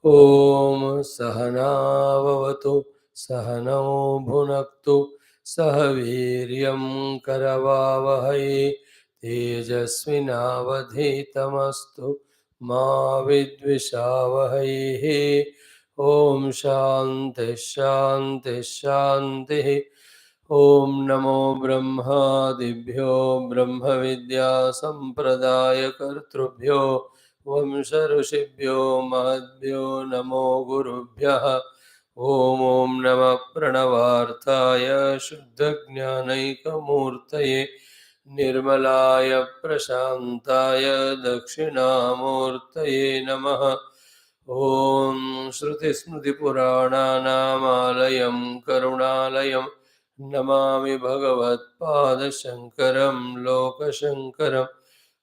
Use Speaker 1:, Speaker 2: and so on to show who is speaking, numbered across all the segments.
Speaker 1: ओम सहनाववतु सहनौ भुनक्तु सह वीर्यं करवावहै तेजस्विनावधीतमस्तु मा विद्विषावहैः। ओम शान्ति शान्ति शान्तिः। ओम नमो ब्रह्मादिभ्यो ब्रह्म विद्या संप्रदायकर्तृभ्यो वंश ऋषिभ्यो महद्भ्यो नमो गुरुभ्यः। ओम ओम नमः प्रणवार्थाय शुद्धज्ञानैकमूर्तये निर्मलाय प्रशान्ताय दक्षिणामूर्तये नमः। ओम श्रुतिस्मृतिपुराणानामालयं करुणालयं नमामि भगवत्पादशङ्करं लोकशङ्करम्।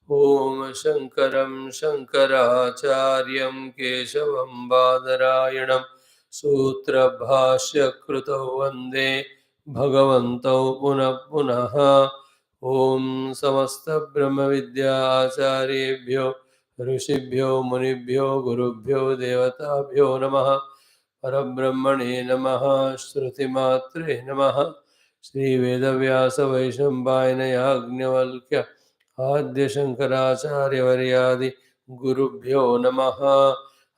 Speaker 1: ओम शङ्करं शङ्कराचार्यं केशवं बादरायणं सूत्रभाष्यकृतौ वन्दे भगवन्तौ पुनः पुनः। ओम समस्तब्रह्मविद्याचार्येभ्यो ऋषिभ्यो मुनिभ्यो गुरुभ्यो देवताभ्यो नमः। परब्रह्मणे नमः। श्रुतिमात्रे नमः। श्रीवेदव्यासवैशम्पायन याज्ञवल्क्य आद्य शंकराचार्यवर्यादि गुरुभ्यो नमः।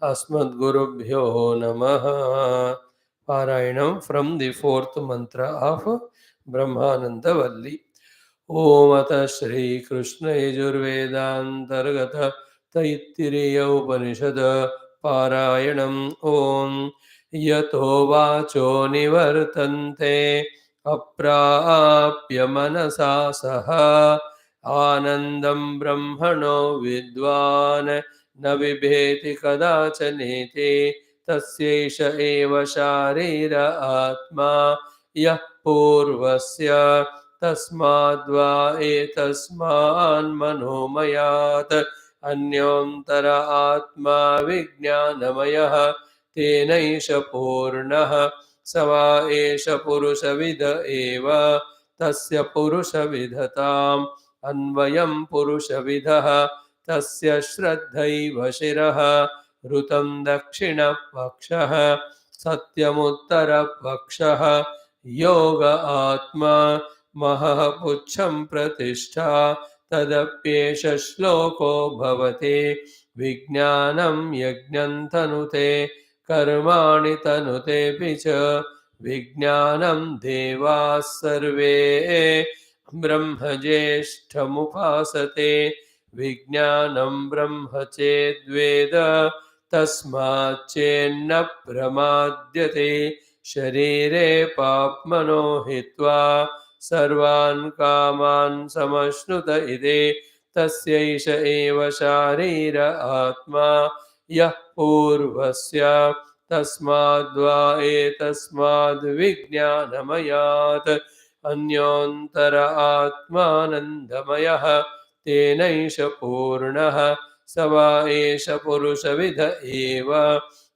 Speaker 1: अस्मद्गुरुभ्यो नमः। पारायणं फ्रॉम द फोर्थ मंत्र ऑफ ब्रह्मानंद वल्ली। ओम अतः श्री कृष्ण यजुर्वेदांतर्गत तैत्तिरीय उपनिषद पारायणम्। ओम यतो वाचो निवर्तन्ते अप्राप्य मनसा सह आनंदं ब्रह्मणो विद्वान् न बिभेति कदाचनेति तस्यैष एव शारीर आत्मा यः पूर्वस्य तस्माद्वा एतस्मान्मनोमयात् अन्योन्तर आत्मा विज्ञानमयः तेनैष पूर्णः स वा एष पुरुषविद एव तस्य पुरुषविधताम् अन्वयं पुरुषविदः तस्य श्रद्धैव शिरः ऋतं दक्षिणपक्षः सत्यमुत्तरपक्षः योग आत्मा महः पुच्छं प्रतिष्ठा तदप्येष श्लोको भवति विज्ञानं यज्ञं तनुते कर्माणि तनुतेऽपि च विज्ञानं देवाः सर्वे ब्रह्मज्येष्ठमुपासते विज्ञानं ब्रह्म चेद्वेद तस्माच्चेन्न प्रमाद्यते शरीरे पाप्मनो हित्वा सर्वान् कामान् समश्नुत इति तस्यैष एव शारीर आत्मा यः पूर्वस्य तस्माद्वा एतस्माद्विज्ञानमयात् अन्योन्तर आत्मानन्दमयः तेनैष पूर्णः स वा एष पुरुषविद एव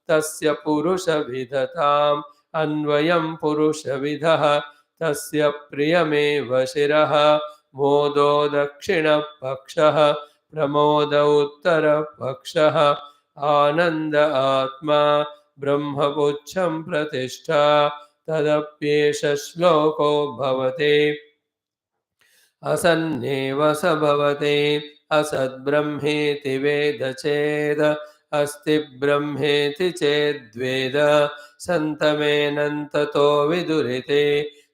Speaker 1: तस्य पुरुषविदताम् अन्वयं पुरुषविदः तस्य प्रियमेव शिरः मोदो दक्षिणपक्षः प्रमोद उत्तरपक्षः आनन्द आत्मा ब्रह्मपुच्छं प्रतिष्ठा तदप्येष श्लोको भवति असन्नेव स भवति असद्ब्रह्मेति वेद चेद अस्ति ब्रह्मेति चेद्वेद सन्तमेनन्ततो विदुरिते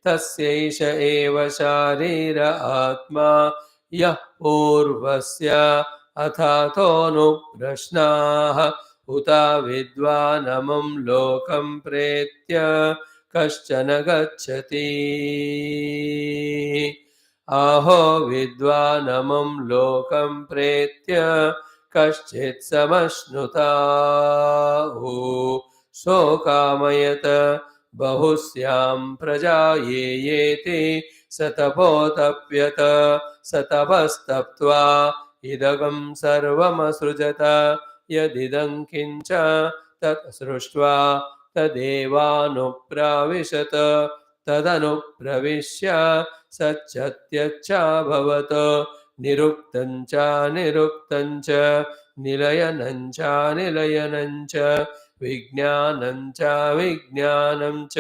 Speaker 1: तस्यैष एव शारीर आत्मा यः पूर्वस्य अथातोऽनुप्रश्नाः उत विद्वानमुं लोकं प्रेत्य कश्चन गच्छति आहो विद्वानमुं लोकं प्रेत्य कश्चित् समश्नुताहु सोकामयत बहुस्यां प्रजा ये येति सतपोतप्यत सतपस्तप्त्वा इदगं सर्वमसृजत यदिदं किञ्च तत् सृष्ट्वा तदेवानुप्राविशत तदनुप्रविश्य सच्चत्यच्चाभवत् निरुक्तं च निलयनं च विज्ञानं च विज्ञानं च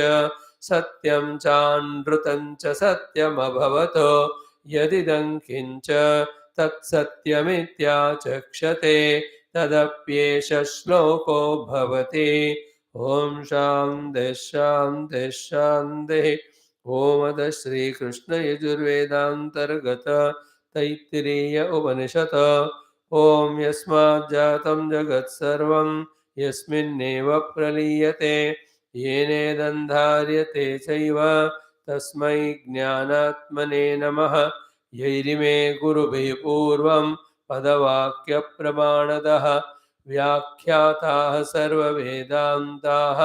Speaker 1: सत्यं चानृतं च सत्यमभवत् यदिदं किञ्च तत्सत्यमित्याचक्षते तदप्येष श्लोको भवति ॐ शान्तिः शान्तिः शान्तिः ओमद श्रीकृष्ण यजुर्वेदान्तर्गत तैत्तिरीय उपनिषत् ॐ यस्माज्जातं जगत्सर्वं यस्मिन्नेव प्रलीयते येनेदन्धार्यते चैव तस्मै ज्ञानात्मने नमः यैरिमे गुरुभिः पूर्वं पदवाक्यप्रमाणतः व्याख्याताः सर्ववेदान्ताः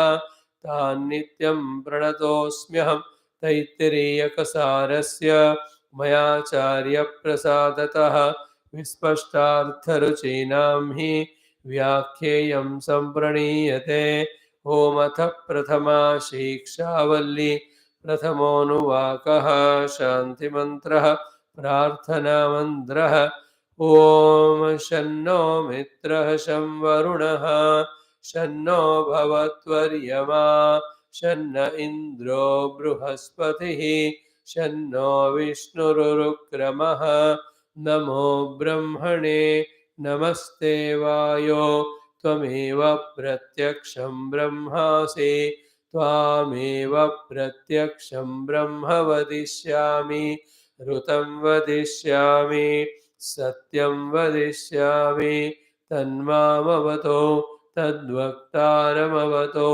Speaker 1: तान् नित्यं प्रणतोऽस्म्यहं तैत्तिरीयकसारस्य मयाचार्यप्रसादतः विस्पष्टार्थरुचीनां हि व्याख्येयं सम्प्रणीयते ओमथ प्रथमा शिक्षावल्ली प्रथमोऽनुवाकः शान्तिमन्त्रः प्रार्थनामन्त्रः ॐ शन्नो मित्रः शं वरुणः शन्नो भवत्वर्यमा शन्न इन्द्रो बृहस्पतिः शन्नो विष्णुरुक्रमः नमो ब्रह्मणे नमस्ते वायो त्वमेव प्रत्यक्षं ब्रह्मासि त्वामेव प्रत्यक्षं ब्रह्म वदिष्यामि ऋतं वदिष्यामि सत्यं वदिष्यामि तन्मामवतो तद्वक्तारमवतो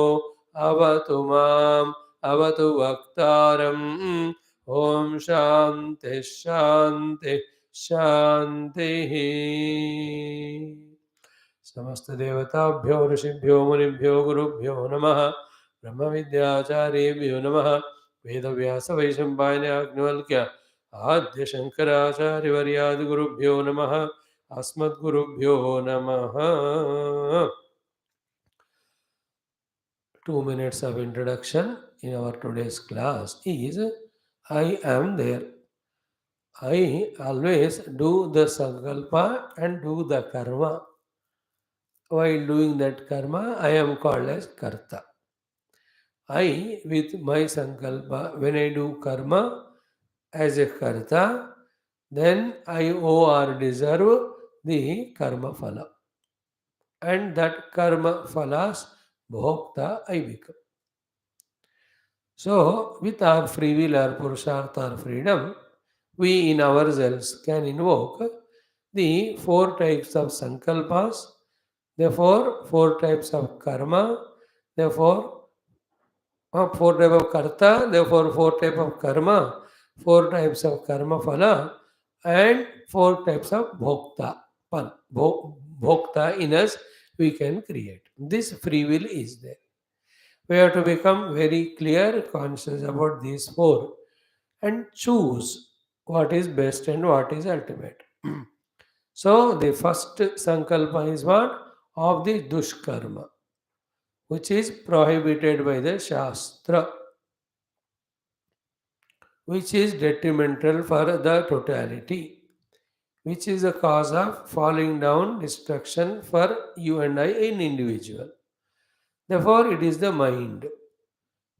Speaker 1: अवतु माम् अवतु वक्तारम् ॐ शान्तिः शान्तिः शान्तिः समस्त देवताभ्यो ऋषिभ्यो मुनिभ्यो गुरुभ्यो नमः ब्रह्मविद्याचार्येभ्यो नमः वेदव्यास वैशम्पायन याज्ञवल्क्य आद्य शंकराचार्यवर्यादिगुरुभ्यो नमः अस्मद्गुरुभ्यो नमः 2 minutes of introduction in our today's class is I am there. I always do the sankalpa and do the karma. While doing that karma, I am called as karta. I, with my sankalpa, when I do karma as a karta, then I owe or deserve the karma phala. And that karma phalas bhokta I become. So, with our free will or purushartha or freedom, we in ourselves can invoke the 4 types of sankalpas, therefore 4 types of karma, therefore 4 types of karta, therefore 4 types of karma, 4 types of karma phala, and 4 types of bhokta. Bhokta in us we can create. This free will is there. We have to become very clear, conscious about these 4 and choose what is best and what is ultimate. So, the first sankalpa is what? Of the dushkarma, which is prohibited by the Shastra, which is detrimental for the totality, which is the cause of falling down, destruction for you and I in individual. Therefore, it is the mind.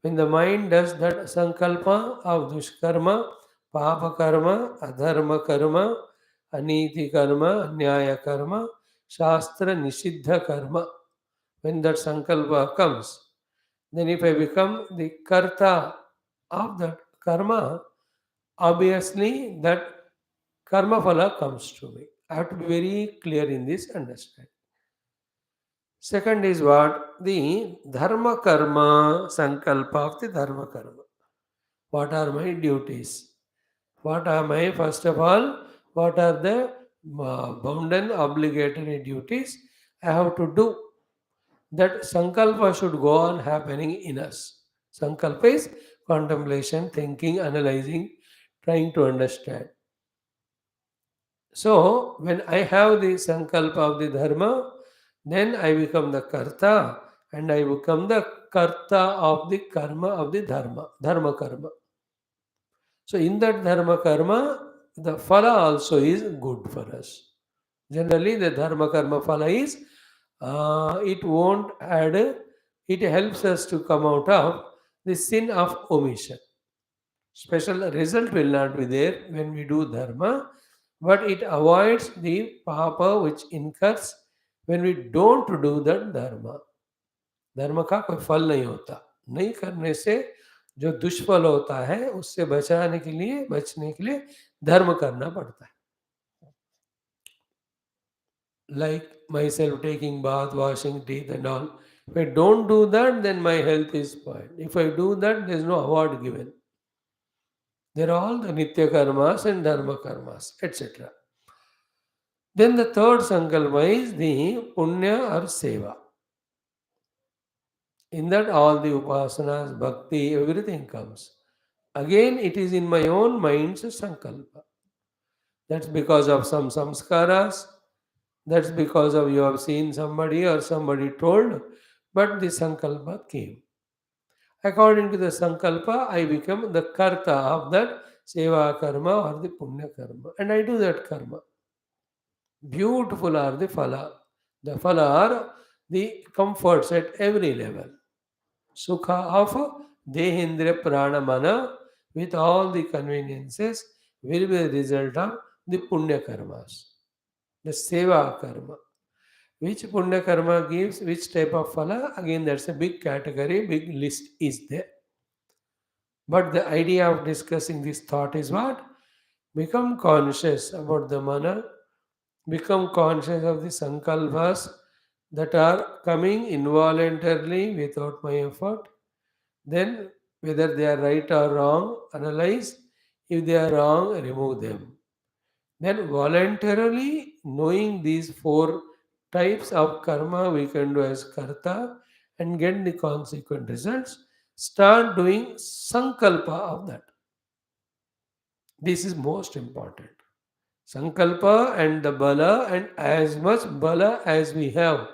Speaker 1: When the mind does that sankalpa of dushkarma, papa karma, adharma karma, aniti karma, anyaya karma, shastra nishiddha karma, when that sankalpa comes, then if I become the karta of that karma, obviously that karma phala comes to me. I have to be very clear in this understanding. Second is what? The dharma karma sankalpa of the dharma karma. What are my duties? What are my, first of all, what are the bound and obligatory duties I have to do? That sankalpa should go on happening in us. Sankalpa is contemplation, thinking, analyzing, trying to understand. So, when I have the sankalpa of the dharma, then I become the karta and I become the karta of the karma of the dharma karma. So, in that dharma karma, the phala also is good for us. Generally, the dharma karma phala is, it won't add It helps us to come out of the sin of omission. Special result will not be there when we do dharma, but it avoids the papa which incurs when we don't do that dharma. धर्म का कोई फल नहीं होता, नहीं करने से जो दुष्फल होता है उससे बचने के लिए धर्म करना पड़ता है. Like myself taking bath, washing teeth and all. If I don't do that, then my health is spoiled. If I do that, there is no award given. They're all the nitya karmas and dharma karmas, etc. Then the third sankalpa is the punya or seva. In that all the upasanas, bhakti, everything comes. Again, it is in my own mind's sankalpa. That's because of some samskaras. That's because of you have seen somebody or somebody told, but the sankalpa came. According to the sankalpa, I become the karta of that seva karma or the punya karma. And I do that karma. Beautiful are the phala. The phala are the comforts at every level. Sukha of Dehindra Pranamana with all the conveniences will be the result of the Punya karmas, the Seva karma. Which Punya karma gives which type of phala? Again, that's a big category, big list is there. But the idea of discussing this thought is what? Become conscious about the mana, become conscious of the sankalpas that are coming involuntarily without my effort. Then, whether they are right or wrong, analyze. If they are wrong, remove them. Then, voluntarily knowing these four types of karma we can do as karta and get the consequent results, start doing sankalpa of that. This is most important. Sankalpa and the bala, and as much bala as we have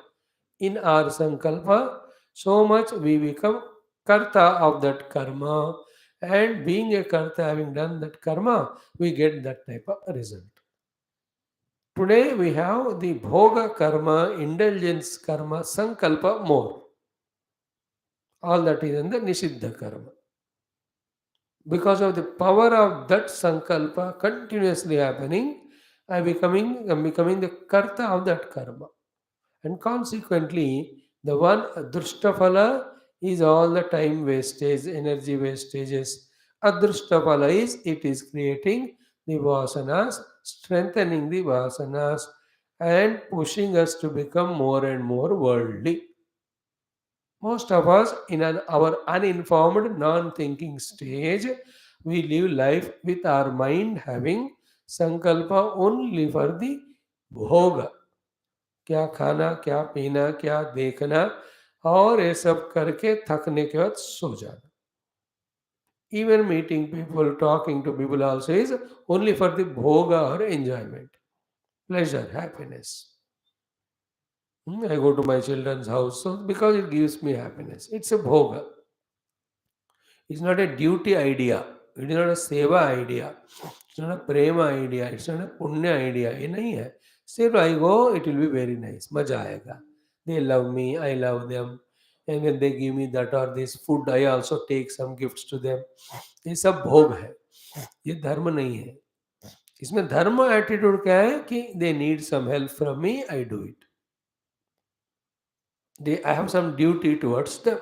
Speaker 1: in our sankalpa, so much we become karta of that karma. And being a karta, having done that karma, we get that type of result. Today we have the bhoga karma, indulgence karma, sankalpa more. All that is in the nishiddha karma. Because of the power of that sankalpa continuously happening, I'm becoming the karta of that karma. And consequently, the one adrushtaphala is all the time wastage, energy wastages. Adrushtaphala is it is creating the vasanas, strengthening the vasanas, and pushing us to become more and more worldly. Most of us, in our uninformed, non thinking stage, we live life with our mind having sankalpa only for the bhoga. क्या खाना, क्या पीना, क्या देखना, और ये सब करके थकने के बाद सो जाना. Even meeting people, talking to people also is only for the bhoga or enjoyment, pleasure, happiness. I go to my children's house so because it gives me happiness. It's a bhoga. It's not a duty idea. It is not a seva idea. It's not a prema idea. It's not a punya idea. ये नहीं है. Still I go, it will be very nice. मजा आएगा. They love me, I love them. And when they give me that or this food, I also take some gifts to them. ये सब भोग है. ये धर्म नहीं है. इसमें धर्म एटीट्यूड क्या है कि they need some help from me, I do it. I have some duty towards them.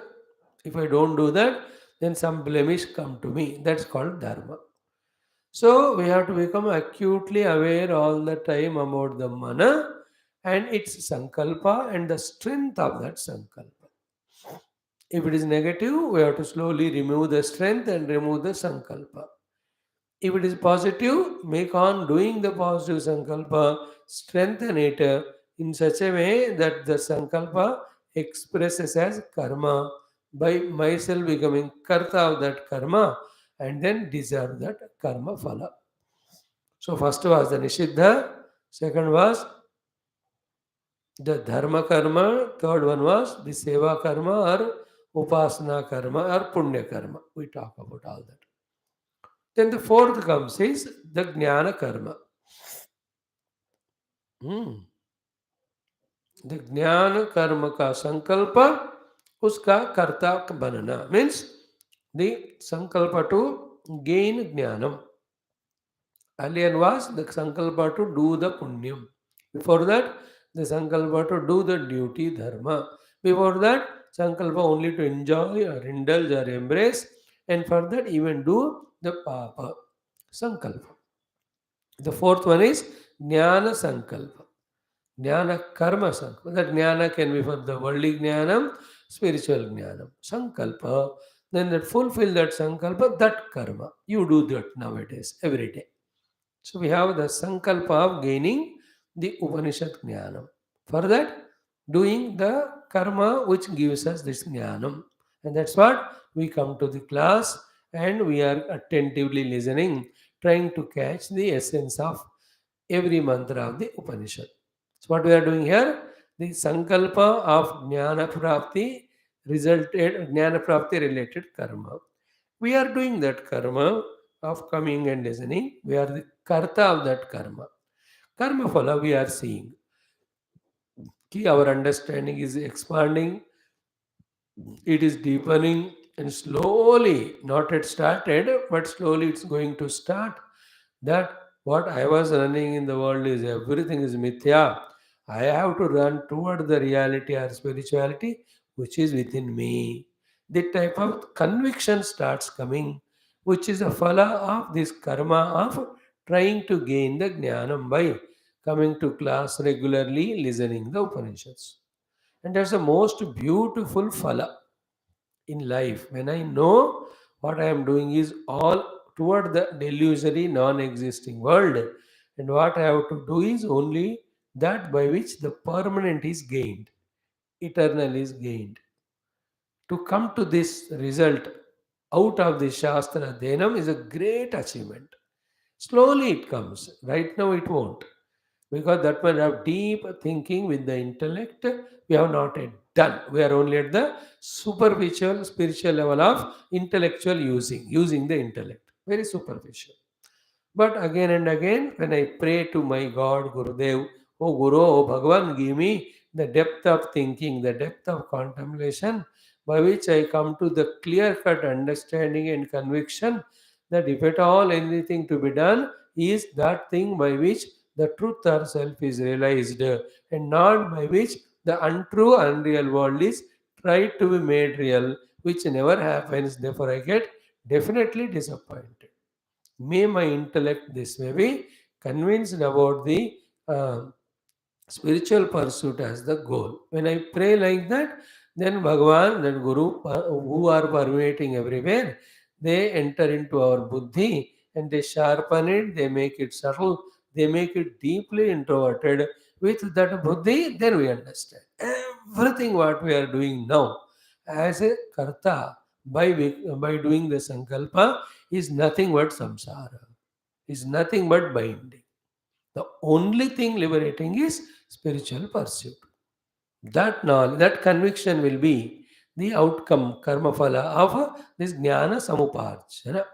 Speaker 1: If I don't do that, then some blemish come to me. That's called dharma. So we have to become acutely aware all the time about the mana and its sankalpa and the strength of that sankalpa. If it is negative, we have to slowly remove the strength and remove the sankalpa. If it is positive, make on doing the positive sankalpa, strengthen it in such a way that the sankalpa expresses as karma by myself becoming karta of that karma and then deserve that karma phala. So first was the nishiddha, second was the dharma karma, third one was the seva karma or upasana karma or punya karma. We talk about all that. Then the fourth comes is the jnana karma. The ज्ञान कर्म का संकल्प उसका कर्ता बनना means the sankalpa to gain jnanam. Earlier was the sankalpa to do the punyam. Before that, the sankalpa to do the duty dharma. Before that, sankalpa only to enjoy or indulge or embrace, and for that even do the papa sankalpa. The fourth one is jnana sankalpa. Jnana karma sankalpa. That jnana can be for the worldly jnanam, spiritual jnanam. Sankalpa, then that fulfill that sankalpa, that karma. You do that nowadays, every day. So we have the sankalpa of gaining the Upanishad jnanam. For that, doing the karma which gives us this jnanam. And that's what we come to the class and we are attentively listening, trying to catch the essence of every mantra of the Upanishad. So what we are doing here, the sankalpa of jnana prapti resulted jnana prapti related karma. We are doing that karma of coming and listening. We are the karta of that karma. Karma phala we are seeing. Ki our understanding is expanding, it is deepening, and slowly, not yet started, but slowly it's going to start. That what I was running in the world is everything is mithya. I have to run toward the reality or spirituality which is within me. The type of conviction starts coming, which is a phala of this karma of trying to gain the jnanam by coming to class regularly, listening the Upanishads. And that's the most beautiful phala in life. When I know what I am doing is all toward the delusory, non existing world, and what I have to do is only that by which the permanent is gained, eternal is gained. To come to this result out of the Shastra Dhenam is a great achievement. Slowly it comes. Right now it won't. Because that much of deep thinking with the intellect we have not yet done. We are only at the superficial spiritual level of intellectual using the intellect. Very superficial. But again and again, when I pray to my God, Gurudev, oh Guru, oh Bhagavan, give me the depth of thinking, the depth of contemplation, by which I come to the clear cut understanding and conviction that if at all anything to be done, is that thing by which the truth or self is realized, and not by which the untrue, unreal world is tried to be made real, which never happens. Therefore, I get definitely disappointed. May my intellect this may be convinced about the uh, spiritual pursuit as the goal. When I pray like that, then Bhagavan, that Guru, who are permeating everywhere, they enter into our buddhi and they sharpen it, they make it subtle, they make it deeply introverted. With that buddhi, then we understand everything what we are doing now as a karta by doing the sankalpa is nothing but samsara, is nothing but binding. The only thing liberating is spiritual pursuit. That knowledge, that conviction will be the outcome, karma phala of this jnana samuparjana.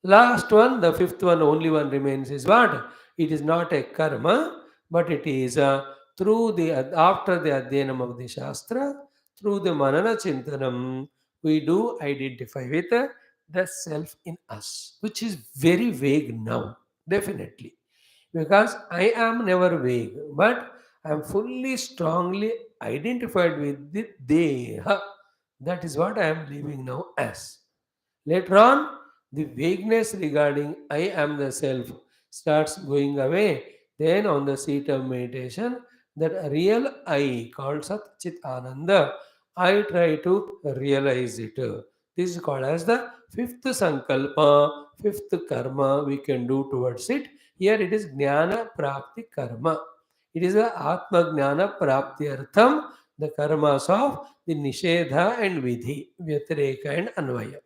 Speaker 1: Last one, the fifth one, only one remains is what? It is not a karma, but it is through the after the adhyanam of the shastra, through the manana chintanam, we do identify with the self in us, which is very vague now, definitely, because I am never vague, but I am fully, strongly identified with the deha. That is what I am living now as. Later on, the vagueness regarding I am the self starts going away. Then, on the seat of meditation, that real I called Sat Chit Ananda, I try to realize it. This is called as the fifth sankalpa, fifth karma we can do towards it. Here it is Jnana Prapti Karma. It is the Atma Jnana Prapti Artham, the karmas of the Nishedha and Vidhi, Vyatireka and Anvaya.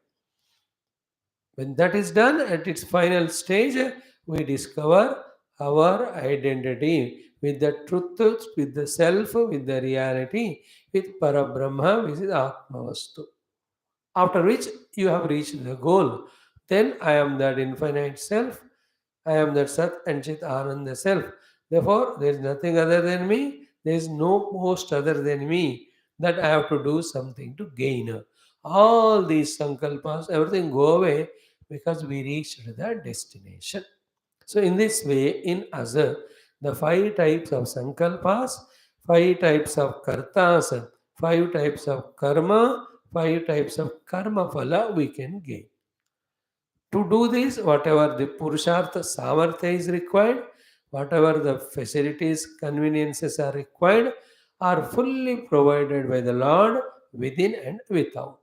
Speaker 1: When that is done at its final stage, we discover our identity with the truth, with the self, with the reality, with Parabrahma, which is Atmavastu. After which you have reached the goal. Then I am that infinite self, I am that Sat and Chit Ananda self. Therefore, there is nothing other than me, there is no post other than me. that I have to do something to gain. All these sankalpas, everything go away because we reached the destination. So, in this way, in us, the five types of sankalpas, five types of kartas, five types of karma, five types of karma phala we can gain. To do this, whatever the Purushartha Samartha is required, whatever the facilities, conveniences are required, are fully provided by the Lord within and without.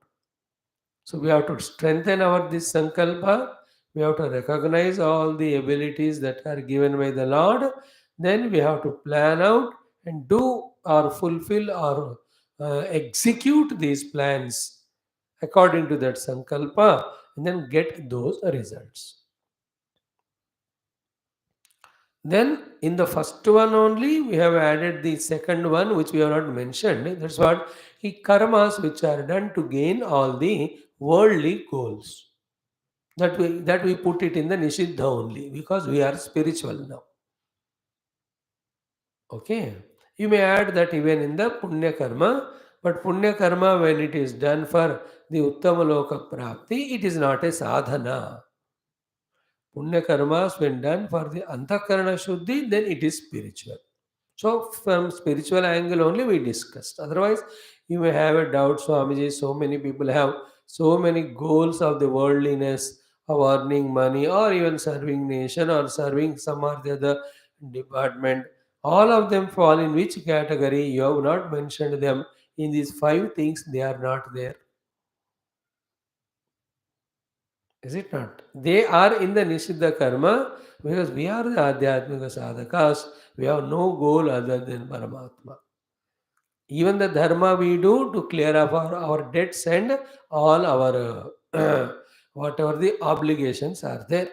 Speaker 1: So we have to strengthen our this sankalpa. We have to recognize all the abilities that are given by the Lord. Then we have to plan out and do or fulfill or execute these plans according to that sankalpa and then get those results. Then in the first one only we have added the second one which we have not mentioned. That's what he karmas which are done to gain all the worldly goals. That we put it in the Nishiddha only because we are spiritual now. Okay. You may add that even in the Punya Karma, but Punya Karma when it is done for the Uttama Loka Prapti, it is not a sadhana. Punya karmas, when done for the Antakarana Shuddhi, then it is spiritual. So, from spiritual angle only we discussed. Otherwise, you may have a doubt, Swamiji. So many people have so many goals of the worldliness, of earning money, or even serving nation, or serving some or the other department. All of them fall in which category? You have not mentioned them. In these five things, they are not there. Is it not? They are in the Nishiddha karma because we are the Adhyatmika sadhakas. We have no goal other than Paramatma. Even the dharma we do to clear up our debts and all our whatever the obligations are there.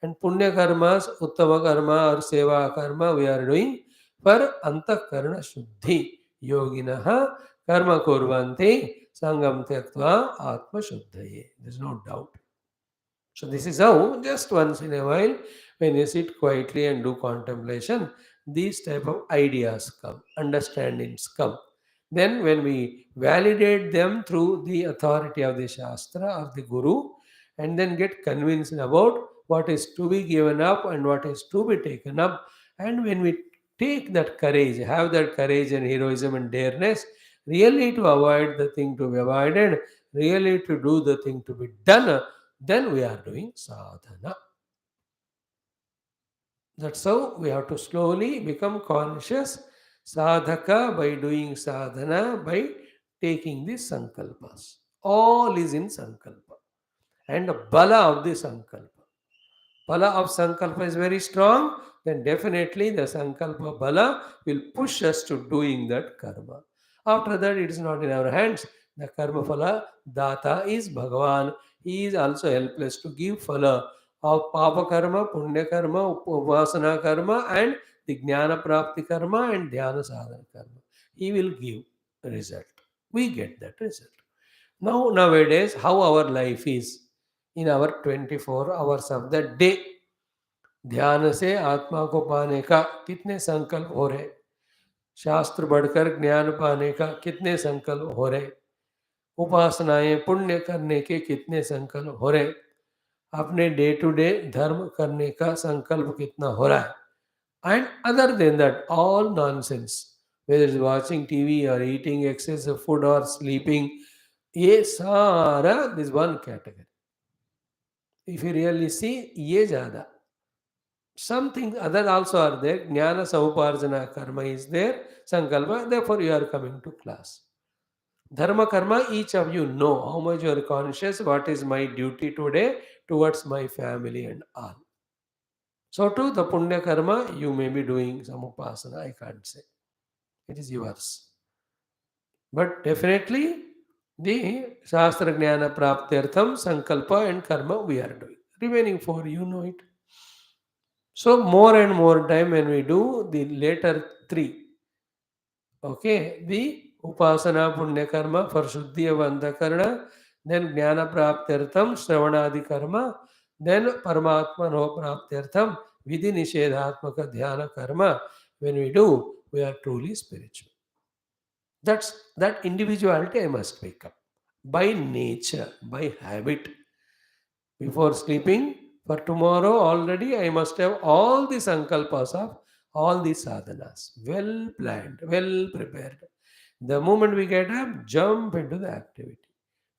Speaker 1: And Punya karmas, Uttama karma or Seva karma we are doing for Antakarana Shuddhi. Yoginaha karma kurvanti sangam tyaktva atma shuddhaye. There is no doubt. So this is how just once in a while, when you sit quietly and do contemplation, these type of ideas come, understandings come. Then when we validate them through the authority of the Shastra or the Guru, and then get convinced about what is to be given up and what is to be taken up, and when we take that courage, have that courage and heroism and dareness, really to avoid the thing to be avoided, really to do the thing to be done, then we are doing sadhana. That's how we have to slowly become conscious sadhaka by doing sadhana, by taking the sankalpas. All is in sankalpa and the bala of the sankalpa. Bala of sankalpa is very strong, then definitely the sankalpa bala will push us to doing that karma. After that, it is not in our hands. The karma phala data is Bhagavan. He is also helpless to give phala of papa karma, punya karma, upasana karma, and the jnana prapti karma and dhyana sadhana karma. He will give result. We get that result. Now, nowadays, how our life is in our 24 hours of the day. ध्यान से आत्मा को पाने का कितने संकल्प हो रहे, शास्त्र बढ़कर ज्ञान पाने का कितने संकल्प हो रहे, उपासनाएं पुण्य करने के कितने संकल्प हो रहे, अपने डे टू डे धर्म करने का संकल्प कितना हो रहा है, and other than that all nonsense, whether is watching TV और ईटिंग एक्सेसिव फूड और स्लीपिंग, ये सारा this one category. If you really see, ये ज्यादा. Some things other also are there. Jnana Samuparjana karma is there. Sankalpa, therefore you are coming to class. Dharma karma, each of you know how much you are conscious, what is my duty today towards my family and all. So too, the punya karma, you may be doing some upasana, I can't say. It is yours. But definitely, the Shastra Jnana Praptyartham, Sankalpa and Karma we are doing. Remaining four, you know it. So more and more time when we do the later three, okay, the upasana punya karma for shuddhi of antakarana, then jnana praptyartham shravanadi karma, then paramatma no praptyartham vidhi nishedhatmaka dhyana karma. When we do, we are truly spiritual. That individuality I must wake up. By nature, by habit. Before sleeping, for tomorrow already I must have all the sankalpas of all these sadhanas. Well planned, well prepared. The moment we get up, jump into the activity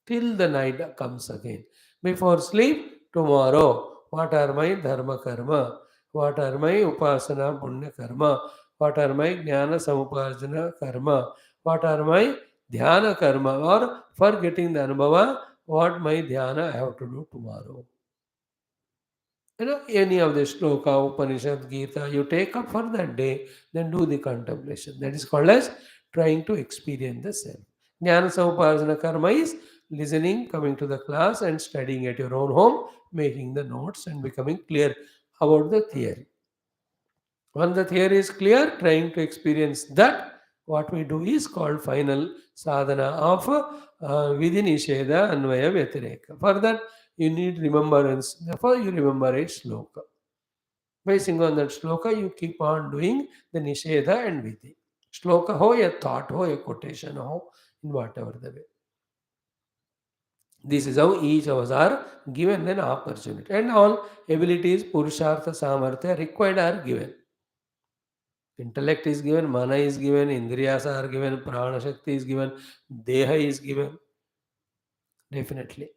Speaker 1: till the night comes again. Before sleep, tomorrow, what are my dharma karma? What are my upasana punya karma? What are my jnana samuparjana karma? What are my dhyana karma? Or for getting the anubhava, what my dhyana I have to do tomorrow. Any of the shloka, Upanishad, Gita, you take up for that day, then do the contemplation. That is called as trying to experience the self. Jnana Samuparjana karma is listening, coming to the class and studying at your own home, making the notes and becoming clear about the theory. Once the theory is clear, trying to experience that, what we do is called final sadhana of vidinisheda anvaya vyatireka. For that, you need remembrance. Therefore, you remember a shloka. Basing on that shloka, you keep on doing the nisheda and vidhi. Shloka ho, a thought ho, a quotation ho, in whatever the way. This is how each of us are given an opportunity. And all abilities, purushartha, samartha required are given. Intellect is given, mana is given, indriyas are given, prana shakti is given, deha is given, definitely.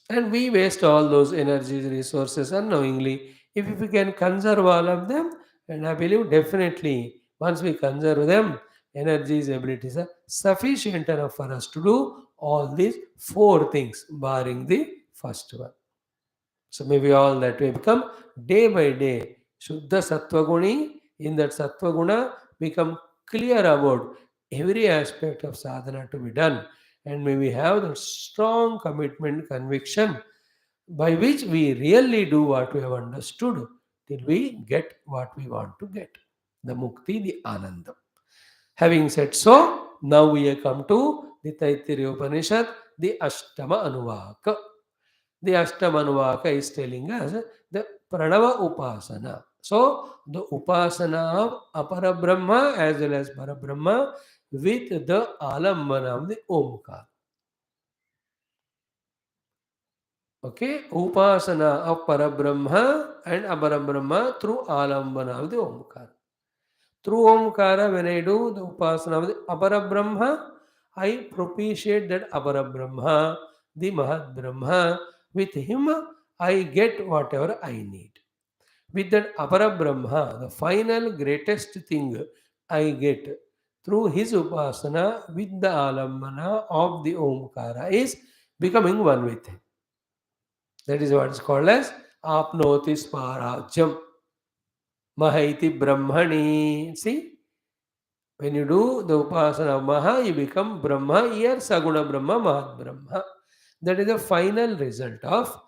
Speaker 1: And we waste all those energies, resources unknowingly. If we can conserve all of them, and I believe definitely once we conserve them, energies, abilities are sufficient enough for us to do all these four things, barring the first one. So maybe all that we become day by day. Shuddha Sattva Guni, in that Sattva Guna, become clear about every aspect of sadhana to be done. And may we have that strong commitment, conviction by which we really do what we have understood till we get what we want to get. The Mukti, the Ananda. Having said so, now we have come to the Taittiriya Upanishad, the Ashtama Anuvaka. The Ashtamanvaka is telling us the Pranava Upasana. So, the Upasana of Apara Brahma as well as Para Brahma with the Alambana of the Omkar. Okay, Upasana of Para Brahma and Apara Brahma through Alambana of the Omkar. Through Omkara, when I do the Upasana of the Apara Brahma, I propitiate that Apara Brahma, the Mahat Brahma. With him, I get whatever I need. With that Apara Brahma, the final greatest thing I get through his Upasana with the Alambana of the Omkara is becoming one with him. That is what is called as Apnoti Sparajam Mahaiti Brahmani. See? When you do the Upasana of Maha, you become Brahma, here Saguna Brahma, Mahat Brahma. That is the final result of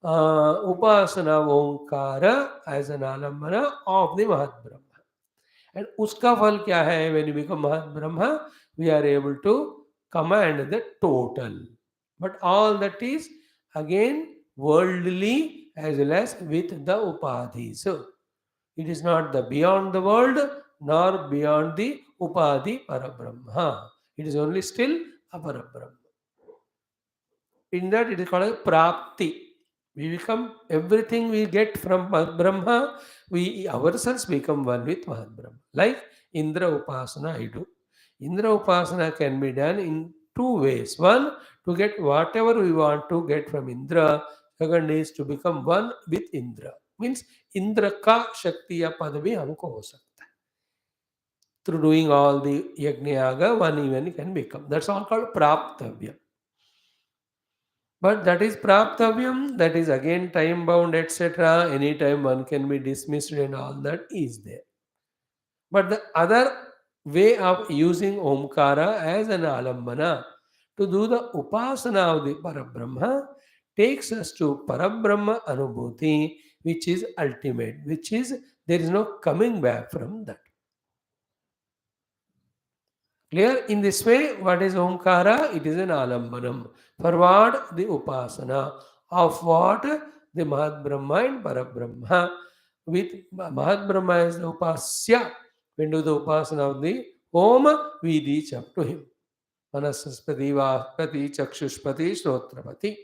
Speaker 1: Upasana of Omkara as an Alambana of the Mahat Brahma. And uska phal kya hai? When you become Mahat Brahma, we are able to command the total. But all that is again worldly as well as with the upadhi. So it is not the beyond the world nor beyond the upadhi parabrahma. It is only still a parabrahma. In that it is called as prapti. We become everything we get from Brahma, we ourselves become one with Brahma. Like Indra Upasana I do. Indra Upasana can be done in two ways. One, to get whatever we want to get from Indra. Second is to become one with Indra. Means Indra ka Shaktiya pad bhi humko ho sakta hai. Through doing all the Yajna one even can become. That's all called Praptavya. But that is praptavyam, that is again time bound, etc. Anytime one can be dismissed and all that is there. But the other way of using Omkara as an alambana to do the upasana of the Parabrahma takes us to Parabrahma Anubhuti, which is ultimate, which is there is no coming back from that. Clear? In this way, what is Omkara? It is an alambanam. For what? The upasana. Of what? The Mahat Brahma and Parabrahma. With Mahat Brahma is the upasya. When do the upasana of the Om, we reach up to him. Manasaspati, Vahpati, Chakshushpati, Shrotrapati.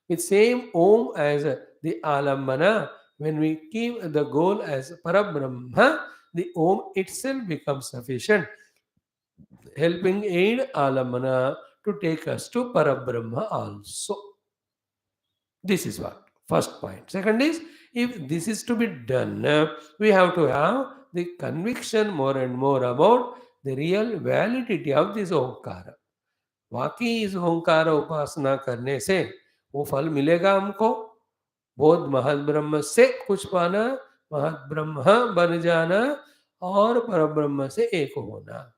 Speaker 1: With same Om as the Alambana, when we keep the goal as Parabrahma, the Om itself becomes sufficient, helping aid Alambana to take us to Parabrahma also. This is what first point. Second is, if this is to be done, we have to have the conviction more and more about the real validity of this Omkara. वाकई इस ओंकार उपासना करने से वो फल मिलेगा हमको, बोध महत ब्रह्म से कुछ पाना, महत ब्रह्म बन जाना और परब्रह्म से एक होना.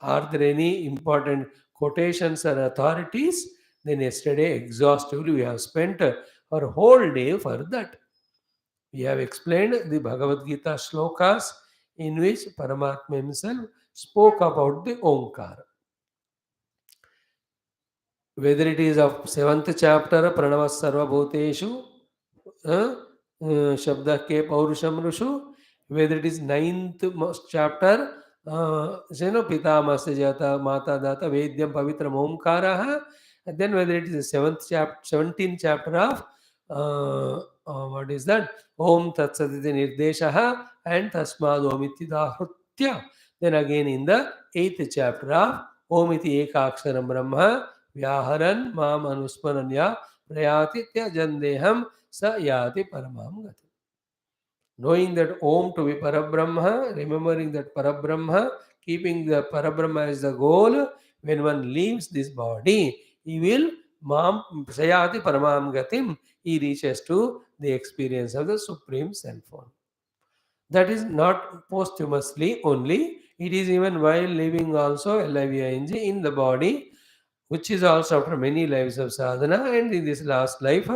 Speaker 1: Are there any important quotations or authorities? Then yesterday exhaustively we have spent our whole day for that. We have explained the Bhagavad Gita shlokas in which Paramatma himself spoke about the Omkara. Whether it is of 7th chapter, Pranava Sarvabhuteshu, Shabda Ke Paurusham Rushu, whether it is 9th chapter, Pita Masya Jata, Mata Data, Vedyam Pavitram Omkaraha, and then whether it is the 17th chapter of, what is that? Om Tatsaditi Nirdeshaha and Tasmad Omiti Dahutya. Then again in the 8th chapter of Omiti Ekaksharam Brahma, Vyaharan Mam Anusmaranya Prayati Tyajandeham Sa Yati Paramam Gati. Knowing that Om to be Parabrahma, remembering that Parabrahma, keeping the Parabrahma as the goal, when one leaves this body, he will Mam Sayati Paramam Gatim, he reaches to the experience of the Supreme Self. That is not posthumously only, it is even while living also LIVING in the body, which is also after many lives of sadhana, and in this last life,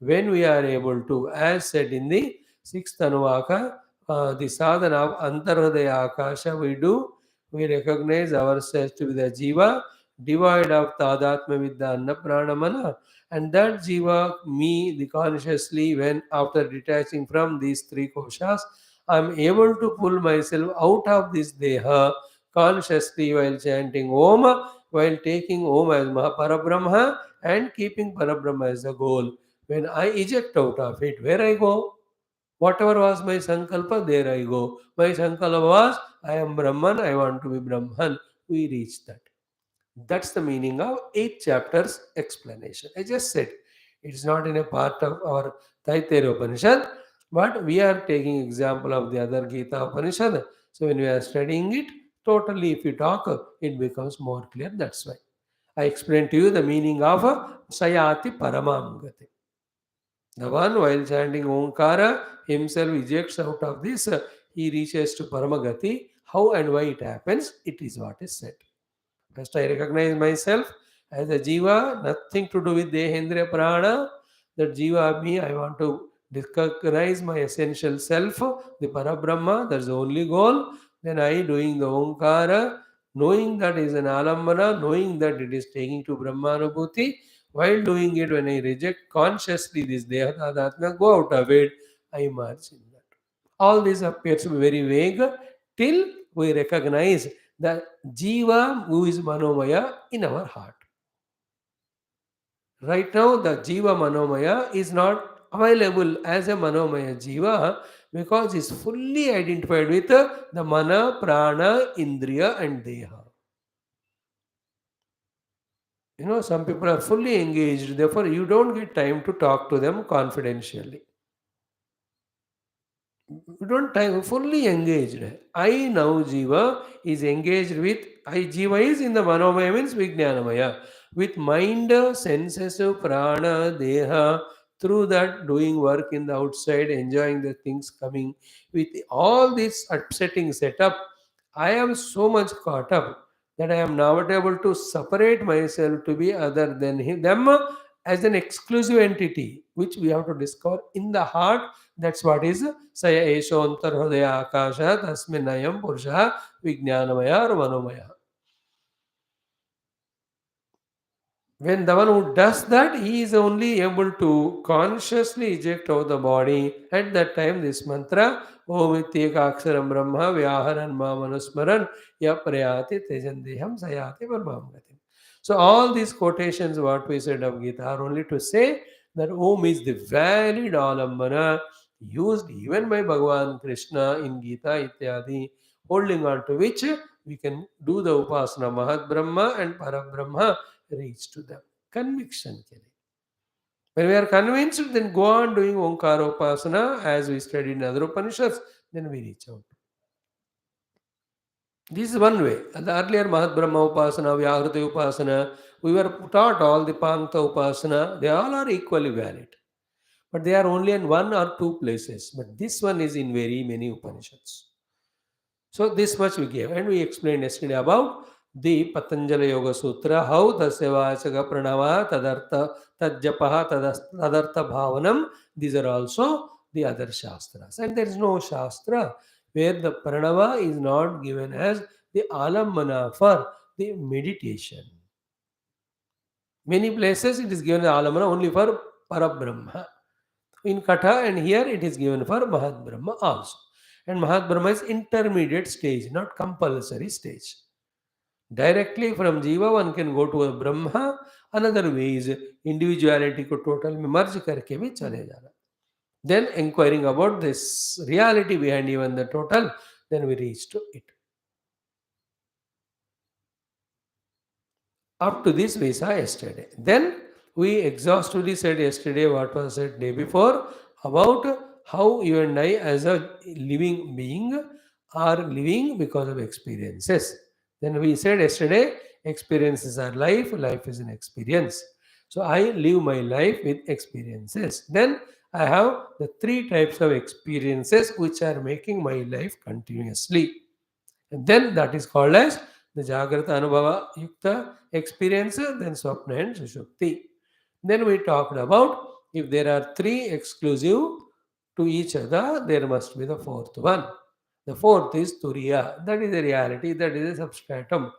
Speaker 1: when we are able to, as said in the sixth Anuvaka, the sadhana of Antarhridaya Akasha, we recognize ourselves to be the Jiva, devoid of Tadatma with the Anna Pranamana, and that Jiva, me, the consciously, when after detaching from these three koshas, I am able to pull myself out of this Deha consciously while chanting Om, while taking Om as Parabrahma and keeping Parabrahma as the goal. When I eject out of it, where I go? Whatever was my Sankalpa, there I go. My Sankalpa was, I am Brahman, I want to be Brahman. We reach that. That's the meaning of 8th chapter's explanation. I just said it's not in a part of our Taittiriya Upanishad, but we are taking example of the other Gita Upanishad. So when we are studying it, totally if you talk, it becomes more clear. That's why I explained to you the meaning of Sayati Paramam Gati. The one while chanting Omkara himself ejects out of this, he reaches to Paramagati. How and why it happens, it is what is said. First, I recognize myself as a Jiva, nothing to do with Dehendriya Prana. That Jiva me, I want to recognize my essential self, the Parabrahma, that's the only goal. Then I doing the Omkara, knowing that is an Alambana, knowing that it is taking to Brahmanubhuti. While doing it, when I reject consciously this Dehatadhatma, go out of it, I merge in that. All this appears to be very vague till we recognize the Jiva who is Manomaya in our heart. Right now, the Jiva Manomaya is not available as a Manomaya Jiva because it's fully identified with the Mana, Prana, Indriya, and Deha. Some people are fully engaged, therefore, you don't get time to talk to them confidentially. You don't time fully engaged. I now Jiva is engaged with I Jiva is in the Manomaya means Vijnanamaya. With mind, senses, prana, deha, through that doing work in the outside, enjoying the things coming. With all this upsetting setup, I am so much caught up that I am not able to separate myself to be other than them as an exclusive entity, which we have to discover in the heart. That's what is Saya Esho Antarhridaya Akasha Tasminayam Purusha Vijnanamaya or Manomaya. When the one who does that, he is only able to consciously eject out the body. At that time, this mantra, Om Ityekaksharam Brahma Vyaharan Mamanusmaran Yaprayati Tejandeham Sayati Parmamgatim. So, all these quotations, what we said of Gita, are only to say that Om is the valid alambana used even by Bhagavan Krishna in Gita Ityadi, holding on to which we can do the Upasana Mahat Brahma and Parabrahma reach to them. Conviction के लिए. When we are convinced, then go on doing Omkara Upasana as we studied in other Upanishads, then we reach out. This is one way. The earlier Mahat Brahma Upasana, Vyahriti Upasana, we were taught all the Pankta Upasana, they all are equally valid. But they are only in one or two places. But this one is in very many Upanishads. So this much we gave, and we explained yesterday about the Patanjali Yoga Sutra, how Tasya Pranava, Tadartha, Tadjapaha, Tadartha Bhavanam, these are also the other Shastras. And there is no Shastra where the Pranava is not given as the Alambana for the meditation. Many places it is given as Alambana only for Parabrahma. In Katha and here it is given for Mahat Brahma also. And Mahat Brahma is intermediate stage, not compulsory stage. Directly from Jiva one can go to a Brahma. Another way is individuality को total में merge करके भी चले जाना. Then inquiring about this reality behind even the total, then we reach to it. Up to this we saw yesterday. Then we exhaustively said yesterday what was said day before about how you and I as a living being are living because of experiences. Then we said yesterday experiences are life, life is an experience. So I live my life with experiences. Then I have the three types of experiences which are making my life continuously. And then that is called as the Jagrata Anubhava Yukta experience, then Swapna and Sushupti. Then we talked about if there are three exclusive to each other, there must be the fourth one. The fourth is Turiya. That is the reality, that is a substratum.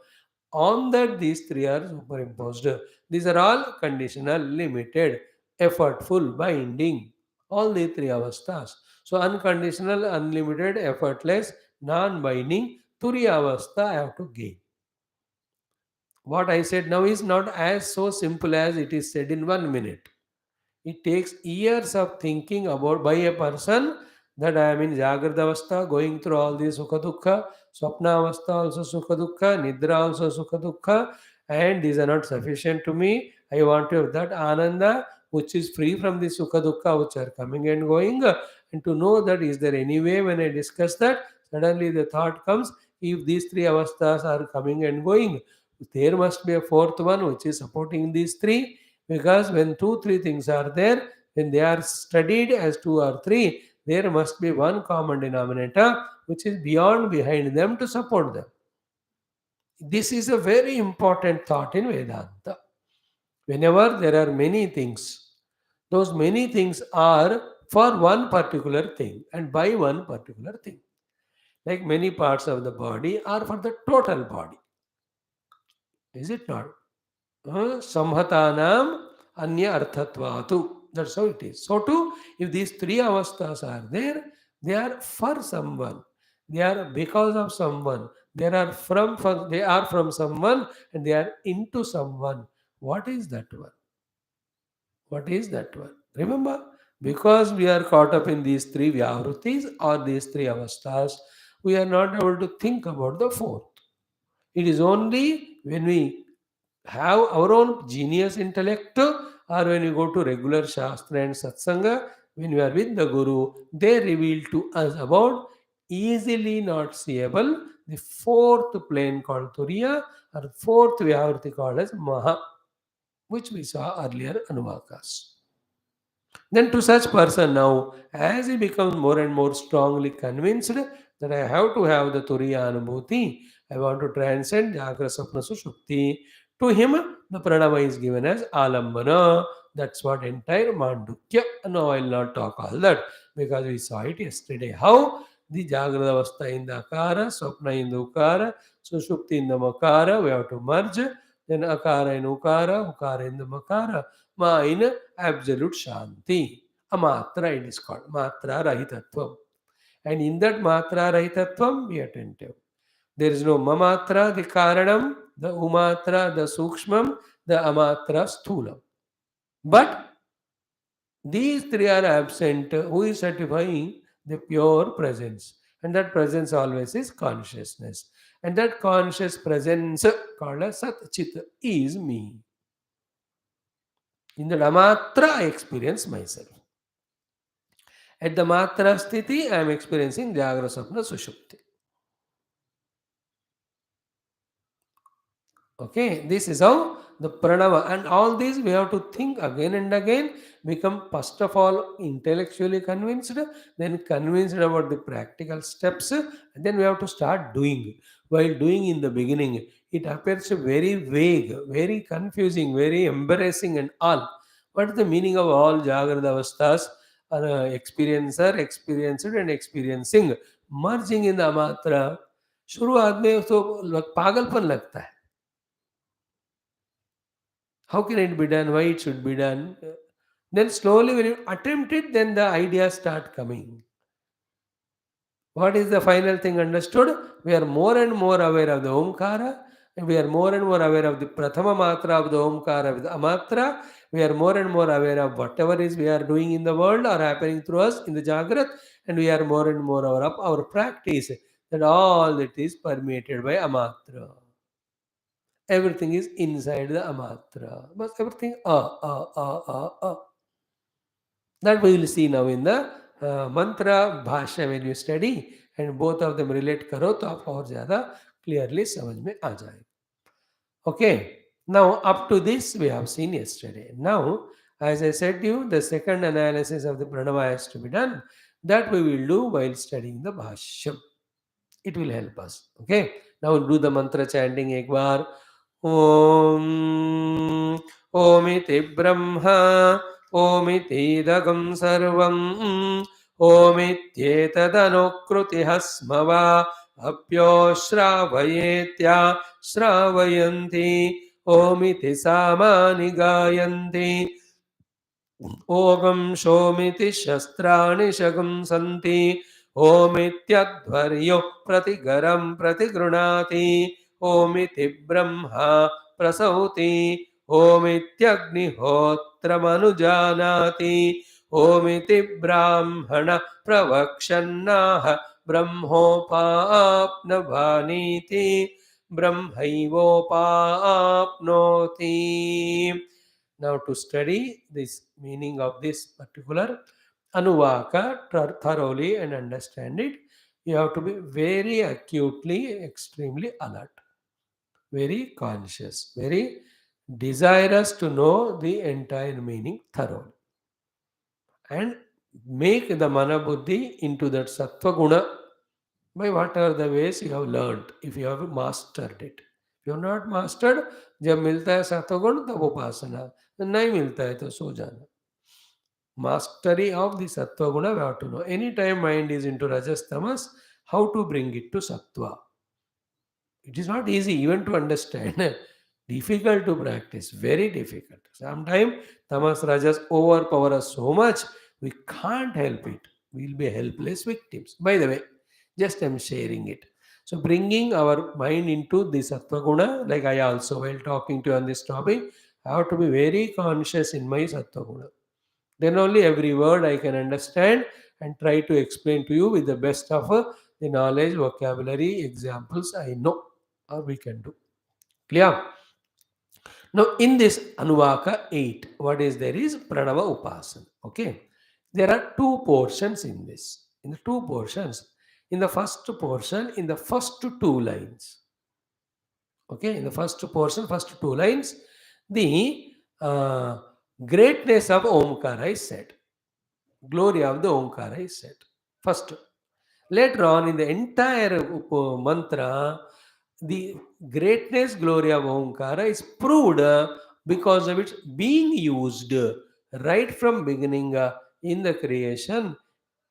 Speaker 1: On that, these three are superimposed. These are all conditional, limited, effortful, binding. All the three avasthas. So, unconditional, unlimited, effortless, non binding, Turiya avastha I have to gain. What I said now is not as so simple as it is said in 1 minute. It takes years of thinking about by a person that I am in Jagrata Avastha, going through all these Sukha Dukkha, Swapna Avastha also Sukha Dukkha, Nidra also Sukha Dukkha, and these are not sufficient to me. I want to have that Ananda which is free from the Sukha Dukkha which are coming and going, and to know that is there any way when I discuss that, suddenly the thought comes, if these three avasthas are coming and going, there must be a fourth one which is supporting these three, because when two, three things are there, when they are studied as two or three, there must be one common denominator which is beyond behind them to support them. This is a very important thought in Vedanta. Whenever there are many things, those many things are for one particular thing and by one particular thing. Like many parts of the body are for the total body. Is it not? Samhatanam anya arthatvatu. That's how it is. So too, if these three avasthas are there, they are for someone. They are because of someone. They are from someone and they are into someone. What is that one? What is that one? Remember, because we are caught up in these three vyavrutis or these three avasthas, we are not able to think about the fourth. It is only when we have our own genius intellect, or when we go to regular Shastra and Satsanga, when we are with the Guru, they reveal to us about easily not seeable the fourth plane called Turiya, or fourth Vyavrti called as Maha, which we saw earlier Anuvakas. Then to such person now, as he becomes more and more strongly convinced that I have to have the Turiya Anubhuti, I want to transcend Jagra Sapna Sushupti, to him the Pranava is given as Alambana. That's what entire Mandukya. No, I will not talk all that because we saw it yesterday. How the Jagrada Avastha in the Akara, Swapna in the Ukara, Sushupti in the Makara, we have to merge. then akara in ukara, ukara in the makara, ma in absolute shanti. Amatra it is called, matra rahitatvam. And in that matra rahitatvam, be attentive. There is no mamatra, the karanam, the umatra, the sukshmam, the amatra, sthulam. But these three are absent. Who is certifying the pure presence? And that presence always is consciousness. And that conscious presence called as Sat Chit is me. In the Matra, I experience myself. At the Matra Sthiti, I am experiencing Jagra Sapna Sushupti. Okay, this is how the pranava, and all these we have to think again and again, become first of all intellectually convinced, then convinced about the practical steps, and then we have to start doing. While doing in the beginning, it appears very vague, very confusing, very embarrassing, and all. What is the meaning of all Jagrada Avasthas? Experiencer, experienced, and experiencing, merging in the Amatra. शुरुआत में तो पागलपन लगता है. How can it be done? Why it should be done? Then slowly, when you attempt it, then the ideas start coming. What is the final thing understood? We are more and more aware of the Omkara, and we are more and more aware of the Prathama Matra of the Omkara with the Amatra. We are more and more aware of whatever is we are doing in the world or happening through us in the Jagrat, and we are more and more aware of our practice, that all it is permeated by Amatra. Everything is inside the Amatra. But everything, that we will see now in the mantra bhashya when you study, and both of them relate करो तो आपको और ज़्यादा clearly समझ में आ जाए. Okay, now up to this we have seen yesterday. Now, as I said to you, the second analysis of the pranava has to be done. That we will do while studying the bhashyam. It will help us. Okay, now do the mantra chanting एक बार. ॐ ओमिति ब्रह्मा ओमितीदगं सर्वं ओमित्येतदनुकृतिः स्म वा अप्यो श्रावयेत्या श्रावयन्ति ओमिति सामानि गायन्ति ओगं शोमिति शस्त्राणि शगुंसन्ति ओमित्यध्वर्यो प्रतिगरं प्रतिगृणाति ओमिति ब्रह्मा प्रसौति ओमित्यग्निहोत्रमनुजानाति ओमिति ब्राह्मण प्रवक्षन्नाह ब्रह्मोपाप्नवानीति ब्रह्मैवोपाप्नोति. Now to study this meaning of this particular Anuvaka thoroughly and understand it, you have to be very acutely, extremely alert, very conscious, very desirous to know the entire meaning thoroughly, and make the mana buddhi into that sattva guna by whatever the ways you have learned, if you have mastered it. If you have not mastered, जब मिलता है सत्व गुण तब उपासना, नहीं मिलता है तो सो जाना. Mastery of the sattva guna we have to know. Anytime mind is into rajas tamas, how to bring it to sattva. It is not easy even to understand. Difficult to practice, very difficult. Sometimes tamas rajas overpower us so much, we can't help it. We'll be helpless victims. By the way, just I'm sharing it. So bringing our mind into the sattva guna, like I also, while talking to you on this topic, I have to be very conscious in my sattva guna. Then only every word I can understand and try to explain to you with the best of the knowledge, vocabulary, examples I know or we can do. Clear? Now, in this Anuvaka 8, what is there is Pranava Upasana. Okay. There are two portions in this. In the two portions, in the first portion, in the first two lines. Okay, in the first portion, first two lines, the greatness of Omkara is said. Glory of the Omkara is said. First. Later on, in the entire mantra, the greatness, glory of Omkara is proved because of its being used right from beginning in the creation,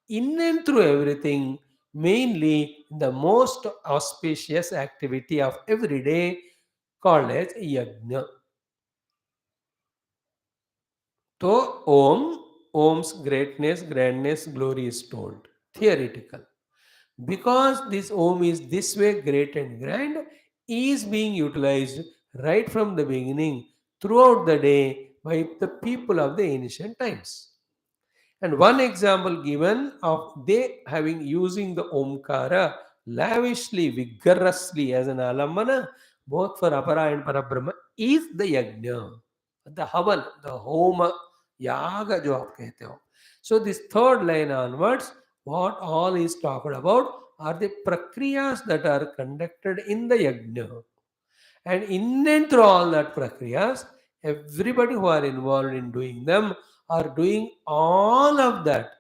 Speaker 1: in and through everything, mainly the most auspicious activity of every day, called as yajna. So Om's greatness, grandness, glory is told. Theoretical. Because this Om is this way great and grand, is being utilized right from the beginning throughout the day by the people of the ancient times. And one example given of they having using the Omkara lavishly, vigorously as an alamana, both for Apara and Parabrahma, is the Yajna, the Havan, the Homa, Yaga jo aap kehte ho. So this third line onwards, what all is talked about are the prakriyas that are conducted in the Yajna. And in and through all that prakriyas, everybody who are involved in doing them are doing all of that,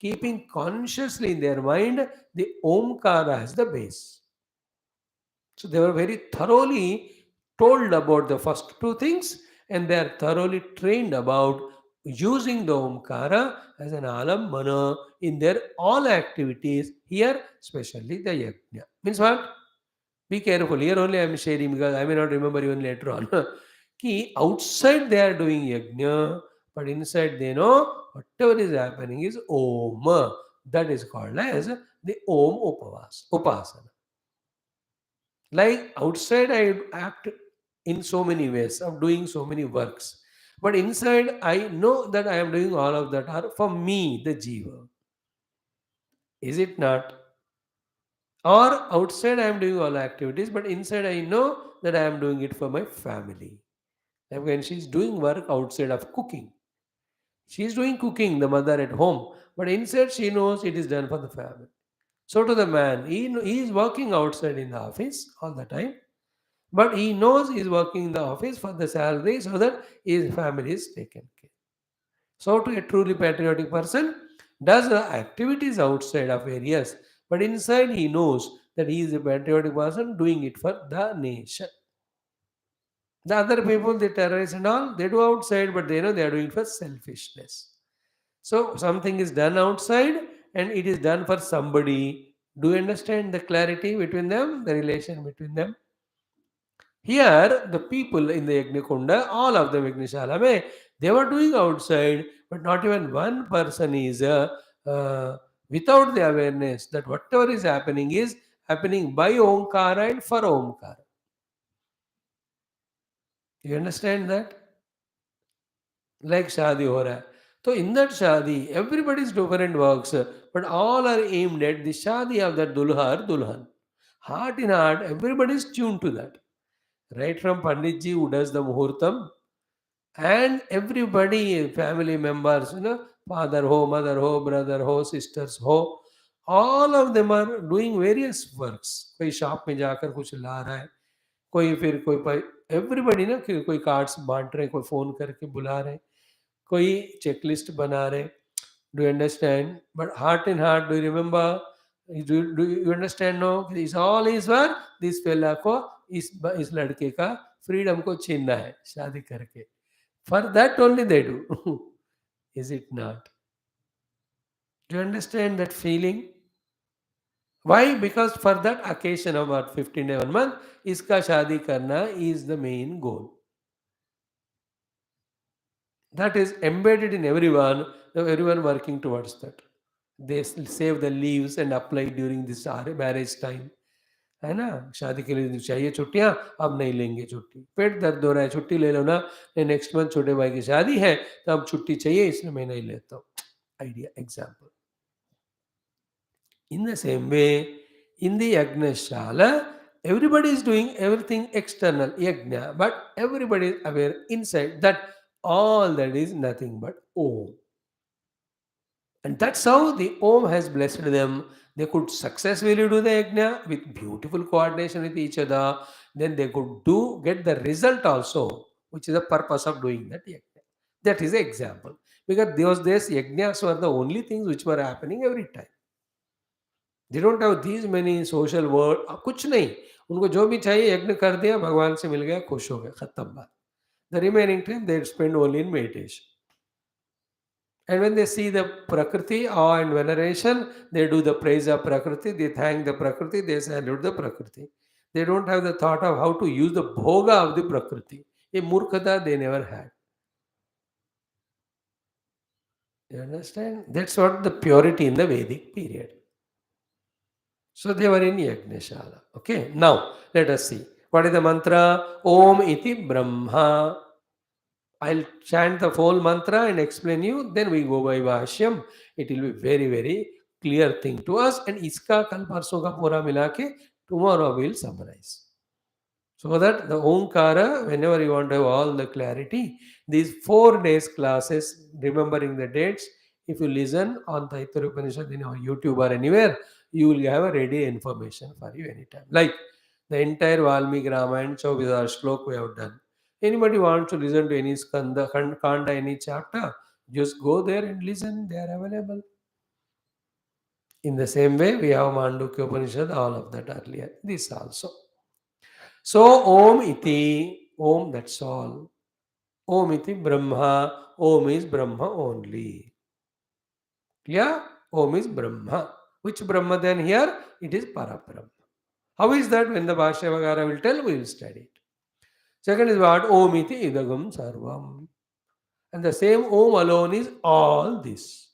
Speaker 1: keeping consciously in their mind the Omkara as the base. So they were very thoroughly told about the first two things, and they are thoroughly trained about using the Omkara as an alambana in their all activities, here especially the yajna. Means what? Be careful. Here only I am sharing because I may not remember even later on. Ki outside they are doing yajna, but inside they know whatever is happening is Om. That is called as the Om Upasana. Like outside I act in so many ways of doing so many works. But inside I know that I am doing all of that are for me, the Jiva. Is it not? Or outside I am doing all activities, but inside I know that I am doing it for my family. Like when she's doing work outside of cooking, she's doing cooking, the mother at home, but inside she knows it is done for the family. So to the man, he is working outside in the office all the time, but he knows he is working in the office for the salary so that his family is taken care. So to a truly patriotic person, does the activities outside of areas, but inside he knows that he is a patriotic person doing it for the nation. The other people, the terrorists and all, they do outside, but they know they are doing for selfishness. So something is done outside and it is done for somebody. Do you understand the clarity between them, the relation between them? Here, the people in the Yajnakonda, all of them Yajnashalame, they were doing outside, but not even one person is uh, without the awareness that whatever is happening by Omkara and for Omkara. You understand that? Like Shadi ho raha hai. So in that Shadi, everybody's different works, but all are aimed at the Shadi of that Dulha or Dulhan. Heart in heart, everybody is tuned to that. Right from Panditji who does the Muhurtam, and everybody, family members, father ho, mother ho, brother ho, sisters ho, all of them are doing various works. कोई shop में जाकर कुछ ला रहा है, कोई फिर कोई everybody ना कोई कार्ड्स बांट रहे, कोई फोन करके बुला रहे, कोई चेकलिस्ट बना रहे. Do you understand? But heart in heart, do you remember? Do you understand? No, this all is what this fella को इस लड़के का freedom को छीनना है शादी करके. For that only they do. Is it not? Do you understand that feeling? Why? Because for that occasion of about 15 day 1 month, iska shadi karna is the main goal. That is embedded in everyone working towards that. They save the leaves and apply during this marriage time. है ना? शादी के लिए चाहिए छुट्टियाँ, अब नहीं लेंगे छुट्टी। पेट दर्द हो रहा है, छुट्टी ले लो ना, नहीं नेक्स्ट मंथ छोटे भाई की शादी है, तो अब छुट्टी चाहिए इसलिए मैं नहीं लेता हूँ। Idea, example. In the same way, in the Yajna Shala, everybody is doing everything external, Yajna, but everybody is aware inside that all that is nothing but Om. And that's how the Om has blessed them. They could successfully do the yajna with beautiful coordination with each other. Then they could get the result also, which is the purpose of doing that yajna. That is the example. Because those days yajnas were the only things which were happening every time. They don't have these many social world. कुछ नहीं. उनको जो भी चाहिए यज्ञ कर दिया, भगवान से मिल गया, खुश हो गए, खत्म बात. The remaining time they spend only in meditation. And when they see the Prakriti, awe and veneration, they do the praise of Prakriti, they thank the Prakriti, they salute the Prakriti. They don't have the thought of how to use the bhoga of the Prakriti. A murkhata they never had. You understand? That's what the purity in the Vedic period. So they were in Yajnashala. Okay, now let us see. What is the mantra? Om iti Brahma. I'll chant the whole mantra and explain you. Then we go by Bhashyam. It will be very, very clear thing to us. And iska kal parso ka pura mila ke tomorrow we'll summarize. So that the Omkara, whenever you want to have all the clarity, these 4 days classes, remembering the dates, if you listen on Taittiriya Upanishad in our YouTube or anywhere, you will have a ready information for you anytime. Like the entire Valmiki Ramayana, 24 shlok we have done. Anybody wants to listen to any skanda, kanda, any chapter, just go there and listen. They are available. In the same way, we have Mandukya Upanishad, all of that earlier. This also. So Om iti, Om, that's all. Om iti Brahma. Om is Brahma only. Clear? Om is Brahma. Which Brahma then here? It is Parabrahma. How is that? When the Bhashya Vagara will tell, we will study it. Second is what? Om iti idagam sarvam. And the same Om alone is all this.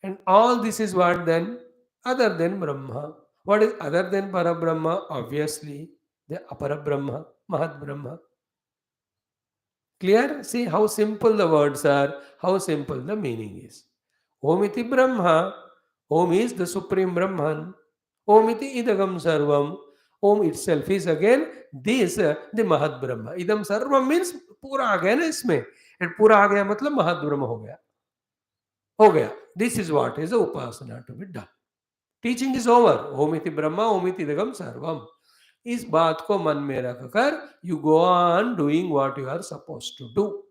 Speaker 1: And all this is what then? Other than Brahma. What is other than Parabrahma? Obviously, the Aparabrahma, Mahat Brahma. Clear? See how simple the words are, how simple the meaning is. Om iti Brahma. Om is the Supreme Brahman. Om iti idagam sarvam. Om itself is again this, the Mahat Brahma. Idam sarvam means पूरा आ गया ना इसमें. And पूरा आ गया मतलब Mahat Brahma हो गया. हो गया. This is what is the upasana to be done. Teaching is over. Om iti Brahma, Om iti idagam sarvam. इस बात को मन में रखकर you go on doing what you are supposed to do.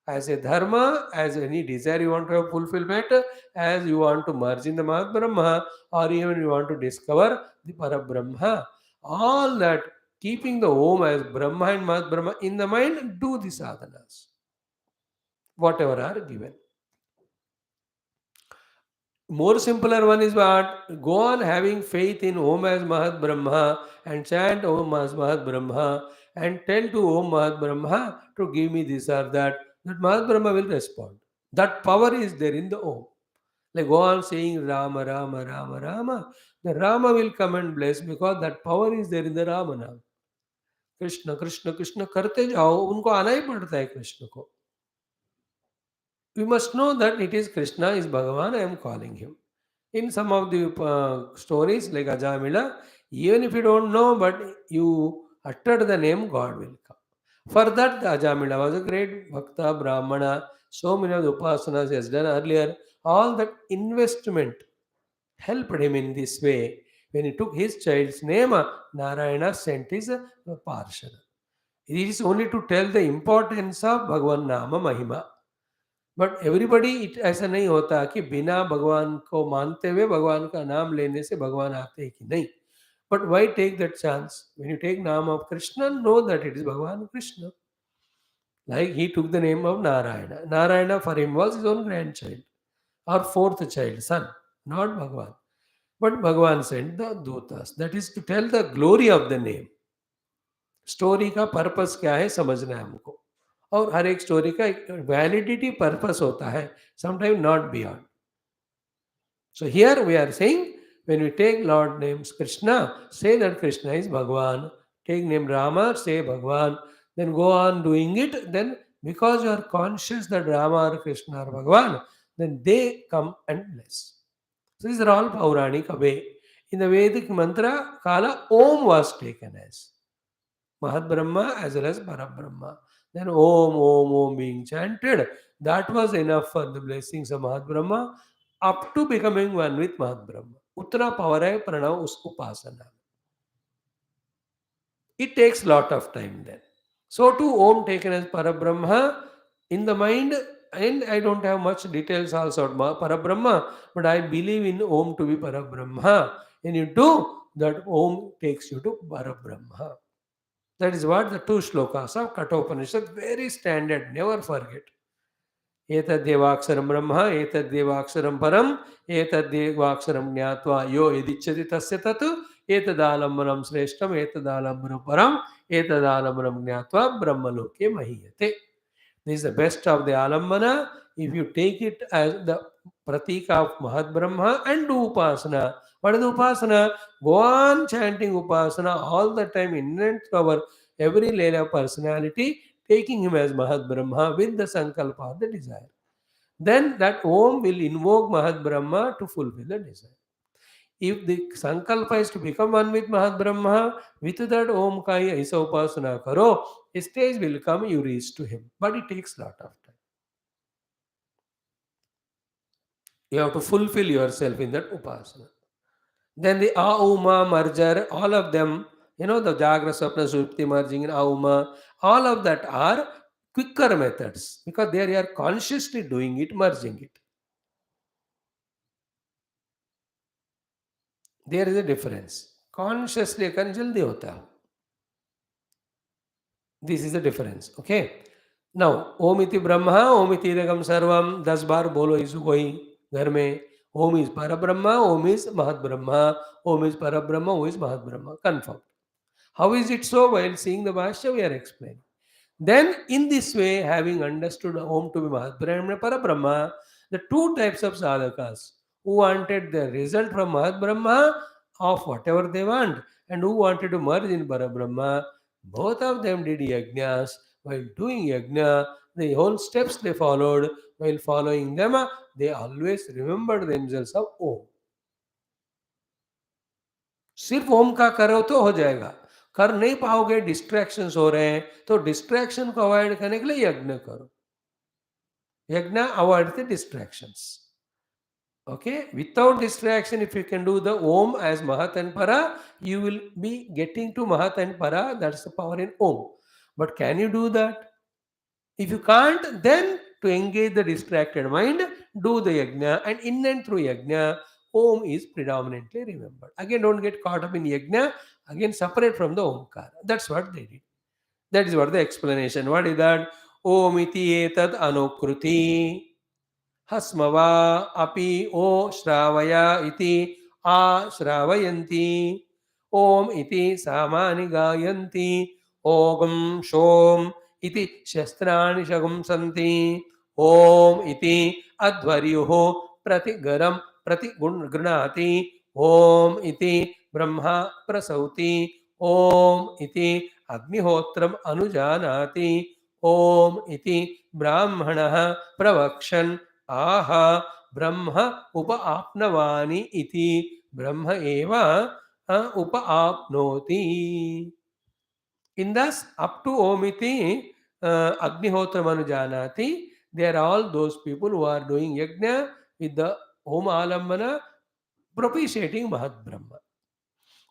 Speaker 1: As a dharma, as any desire you want to have fulfillment, as you want to merge in the Mahat Brahma, or even you want to discover the Parabrahma, all that keeping the Om as Brahma and Mahat Brahma in the mind, do the sadhanas, whatever are given. More simpler one is what? Go on having faith in Om as Mahat Brahma and chant Om as Mahat Brahma and tell to Om Mahat Brahma to give me this or that. That Mahat Brahma will respond. That power is there in the Om. Like go on saying Rama, Rama, Rama, Rama. The Rama will come and bless because that power is there in the Rama now. Krishna Krishna Krishna करते जाओ उनको आना ही पड़ता है कृष्ण को. We must know that it is Krishna, is Bhagavan, I am calling him. In some of the stories like Ajamila, even if you don't know, but you uttered the name, God will come. For that, the Ajamila was a great Bhakta, Brahmana, so many of the Upasanas he has done earlier. All that investment helped him in this way. When he took his child's name, Narayana sent his Parshada. It is only to tell the importance of Bhagavan Nama Mahima. But everybody it ऐसा नहीं होता कि बिना भगवान को मानते हुए भगवान का नाम लेने से भगवान आते हैं कि नहीं. But why take that chance when you take naam of Krishna know that it is Bhagwan Krishna. Like he took the name of Narayan. Narayan for him was his own grand child और fourth child son, not Bhagwan. But Bhagwan sent the दूतास. That is to tell the glory of the name. Story का purpose क्या है समझना है हमको. और हर एक स्टोरी का एक वैलिडिटी पर्पस होता है, sometime not beyond. So here we are saying when we take lord names Krishna, say that Krishna is Bhagwan. Take name Rama, say Bhagwan. Then go on doing it. Then because you are conscious that Rama और Krishna are Bhagwan, then they come and bless. So these are all Pauranik way. In the Vedic mantra, Kala Om was taken as Mahat Brahma as well as Parabrahma. Then Om, Om, Om being chanted. That was enough for the blessings of Mahat Brahma up to becoming one with Mahat Brahma. Uttara power hai pranav us upasana. It takes lot of time then. So too Om taken as Parabrahma in the mind, and I don't have much details also about Parabrahma, but I believe in Om to be Parabrahma. And you do that, Om takes you to Parabrahma. That is what the two shlokas of Kathopanishad, very standard, never forget. Etaddevaksharam Brahma, etaddevaksharam Param, etaddevaksharam Jnatva yo yadichati tasya tatu, etadalambanam shreshtam etadalambanam param etadalambanam gnatva brahmaloke mahiyate. This is the best of the alambana. If you take it as the pratika of Mahat Brahma and do upasana. What is upasana? Go on chanting upasana all the time in and through our every layer of personality, taking him as Mahat Brahma with the sankalpa of the desire. Then that Om will invoke Mahat Brahma to fulfill the desire. If the sankalpa is to become one with Mahat Brahma, with that Om Kaya Isa Upasana Karo, a stage will come, you reach to him. But it takes lot of time. You have to fulfill yourself in that Upasana. Then the Auma merger, all of them, the Jagra Swapna Supti merging in Auma, all of that are quicker methods because they are consciously doing it, merging it. There is a difference. Consciously करना जल्दी होता है. This is the difference. Okay. Now, Om iti Brahma, Om iti Idagam Sarvam, 10 बार बोलो इस कोई घर में. Om is Para Brahma, Om is Mahat Brahma, Om is Para Brahma, Om is Mahat Brahma. Confirmed. How is it so? While seeing the Bhashyam, we are explaining. Then, in this way, having understood Om to be Mahat Brahma, Para Brahma, the two types of sadhakas who wanted the result from Mahat Brahma of whatever they want and who wanted to merge in Para Brahma, both of them did yajnas. While doing yajna, the whole steps they followed, while following them, they always remembered themselves of Om. सिर्फ ओम का करो तो हो जाएगा. कर नहीं पाओगे, distractions हो रहे हैं, तो डिस्ट्रैक्शन को अवॉइड करने के लिए यज्ञ करो. यज्ञ avoid the distractions. Okay, without distraction, if you can do the Om as Mahat and Para, you will be getting to Mahat and Para. That's the power in Om. But can you do that? If you can't, then to engage the distracted mind, do the Yajna, and in and through Yajna, Om is predominantly remembered. Again, don't get caught up in Yajna, again, separate from the Omkar. That's what they did. That is what the explanation. What is that? Om iti etad anukruti. हस्मवा अपि ओ श्रावय इति आ श्रावयन्ति. ओम इति सामानि गायन्ति. ओगं शोम इति शस्त्राणि शगुंसन्ति. ओम इति अध्वर्युः प्रतिगरं प्रतिगृह्णाति. ओम इति ब्रह्मा प्रसौति. ओम इति अग्निहोत्रम् अनुजानाति. ओम इति ब्राह्मणः प्रवक्षन् आहा ब्रह्म उप आपनवानि इति ब्रह्म एव उप आपनोति. In thus up to Om iti Agnihotra Manujanati, they are all those people who are doing yajna with the Om Alambana, propitiating Mahat Brahma.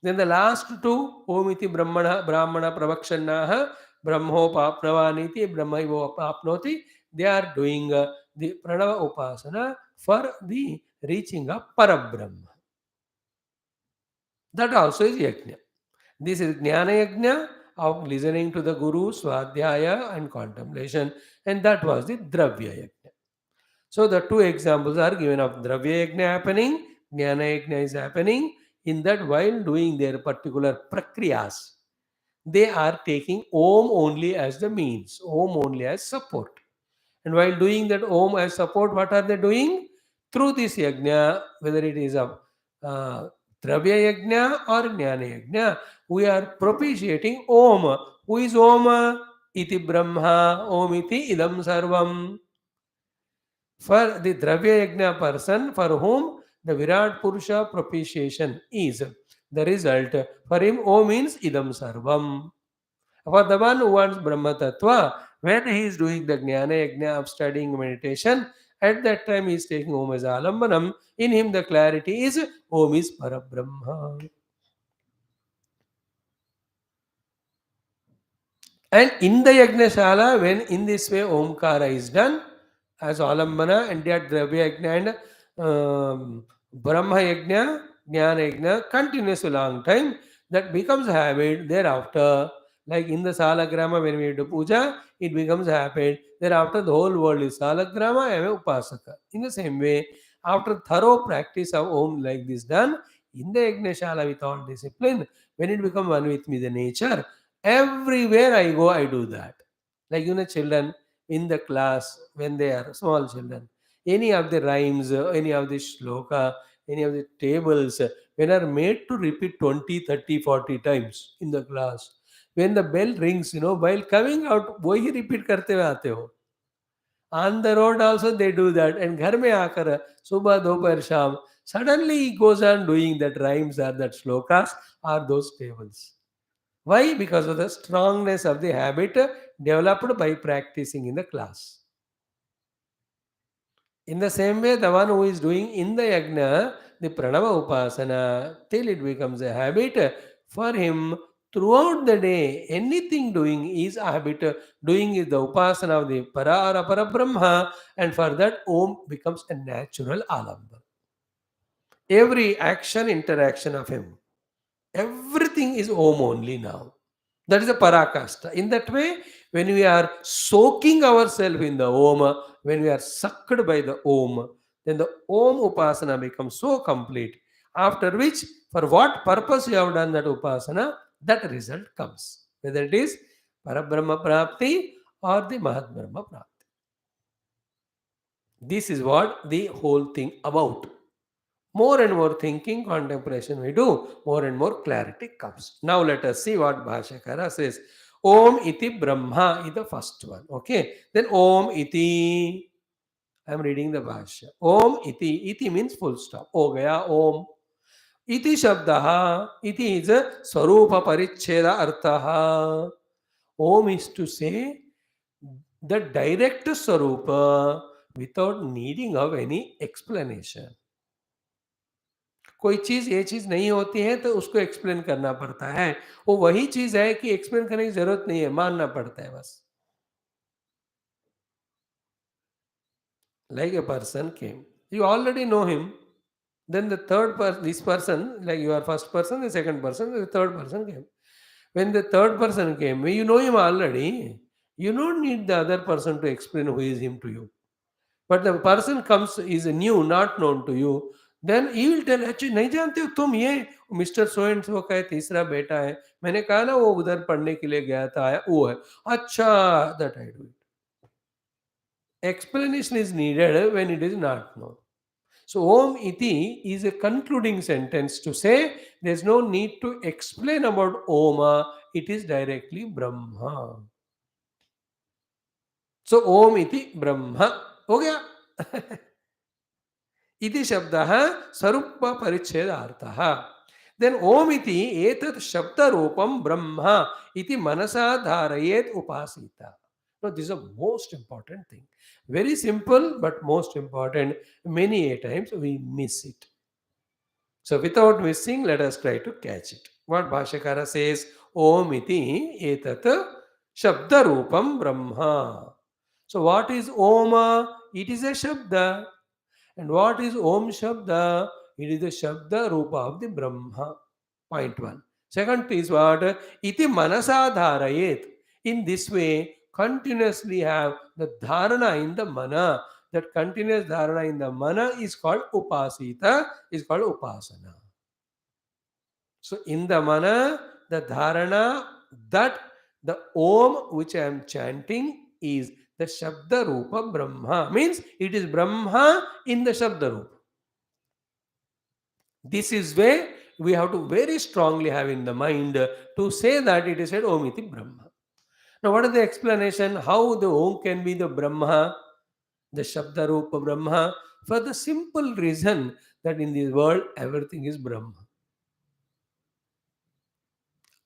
Speaker 1: Then the last two, Om iti Brahmana Pravakshannaha Brahmopapnavaniti Brahmaivopapnoti, they are doing the Pranava Upasana for the reaching of Parabrahma. That also is yajna. This is Jnana Yajna of listening to the Guru, Swadhyaya and contemplation, and that was the Dravya Yajna. So the two examples are given of Dravya Yajna happening, Jnana Yajna is happening. In that, while doing their particular prakriyas, they are taking Om only as the means, Om only as support. And while doing that Om as support, what are they doing? Through this yajna, whether it is a Dravya yajna or Jnana yajna, we are propitiating Om. Who is Om? Iti Brahma, Om iti idam sarvam. For the Dravya yajna person, for whom the Virat Purusha propitiation is the result, for him Om means idam sarvam. For the one who wants Brahma Tattva, when he is doing the Jnana Yajna of studying meditation, at that time he is taking Om as Alambanam. In him the clarity is Om is Parabrahma. And in the Yajnashala, when in this way Omkara is done as Alambana and that Dravya Yajna and Brahma Yajna, Jnana Yajna continues a long time, that becomes habit thereafter. Like in the Salagrama, when we do puja, it becomes habit. Thereafter, the whole world is Salagrama and Upasaka. In the same way, after thorough practice of Om like this done, In the Yagnashala, with all discipline, when it become one with me, the nature, everywhere I go, I do that. Like, children in the class, when they are small children, any of the rhymes, any of the shloka, any of the tables, when are made to repeat 20, 30, 40 times in the class. When the bell rings, while coming out, वही repeat करते हुए आते हो. On the road also they do that. And घर में आकर सुबह दोपहर शाम, suddenly he goes on doing that rhymes or that shlokas or those tables. Why? Because of the strongness of the habit developed by practicing in the class. In the same way, the one who is doing in the yajna, the pranava upasana, till it becomes a habit for him throughout the day, anything doing is a habit. Doing is the upasana of the para or para brahma, and for that, om becomes a natural alamba. Every action, interaction of him, everything is om only now. That is a parakasta. In that way, when we are soaking ourselves in the om, when we are sucked by the om, then the om upasana becomes so complete. After which, for what purpose you have done that upasana, that result comes. Whether it is Parabrahma Prapti or the Mahat Brahma Prapti. This is what the whole thing about. More and more thinking, contemplation we do, more and more clarity comes. Now let us see what Bhashyakara says. Om iti Brahma is the first one. Okay. Then Om iti. I am reading the Bhashya. Om iti. Iti means full stop. Ho gaya Om. Iti shabdaha. Iti is a Swarupa Paricheda Arthaha. Om is to say the direct Swarupa without needing of any explanation. कोई चीज़ ये चीज़ नहीं होती है तो उसको explain करना पड़ता है. वो वही चीज़ है कि एक्सप्लेन करने की ज़रूरत नहीं है, मानना पड़ता है बस. Like a person came, you already know him, then the third person, this person, like you are first person, the second person, the third person came. When the third person came, you know him already, you don't need the other person to explain who is him to you. But the person comes is new, not known to you, then he will tell, अच्छा नहीं जानते हो तुम ये mister so and so का है, तीसरा बेटा है, मैंने कहा ना वो उधर पढ़ने के लिए गया था, आया वो है, अच्छा, that I do it. Explanation is needed when it is not known. So Om iti is a concluding sentence to say there is no need to explain about Oma, it is directly Brahma. So Om iti Brahma. हो गया. इति शब्दः स्वरूप परिच्छेदार्थः. Then Om iti etat shabda rupam Brahma iti manasa dharayet upasita. Now this is a most important thing. Very simple but most important. Many a times we miss it. So without missing, let us try to catch it. What Bhashyakara says, Om iti etat shabda rupam Brahma. So what is Om? It is a shabda. And what is Om Shabda? It is the Shabda Rupa of the Brahma. Point one. Second is what? Iti manasa dharayet. In this way, continuously have the dharana in the mana. That continuous dharana in the mana is called upasita, is called upasana. So in the mana, the dharana, that the Om which I am chanting is the Shabda Rupa Brahma. Means it is Brahma in the Shabda Rupa. This is where we have to very strongly have in the mind to say that it is said Om iti Brahma. Now what is the explanation? How the Om can be the Brahma, the Shabda Rupa Brahma? For the simple reason that in this world everything is Brahma.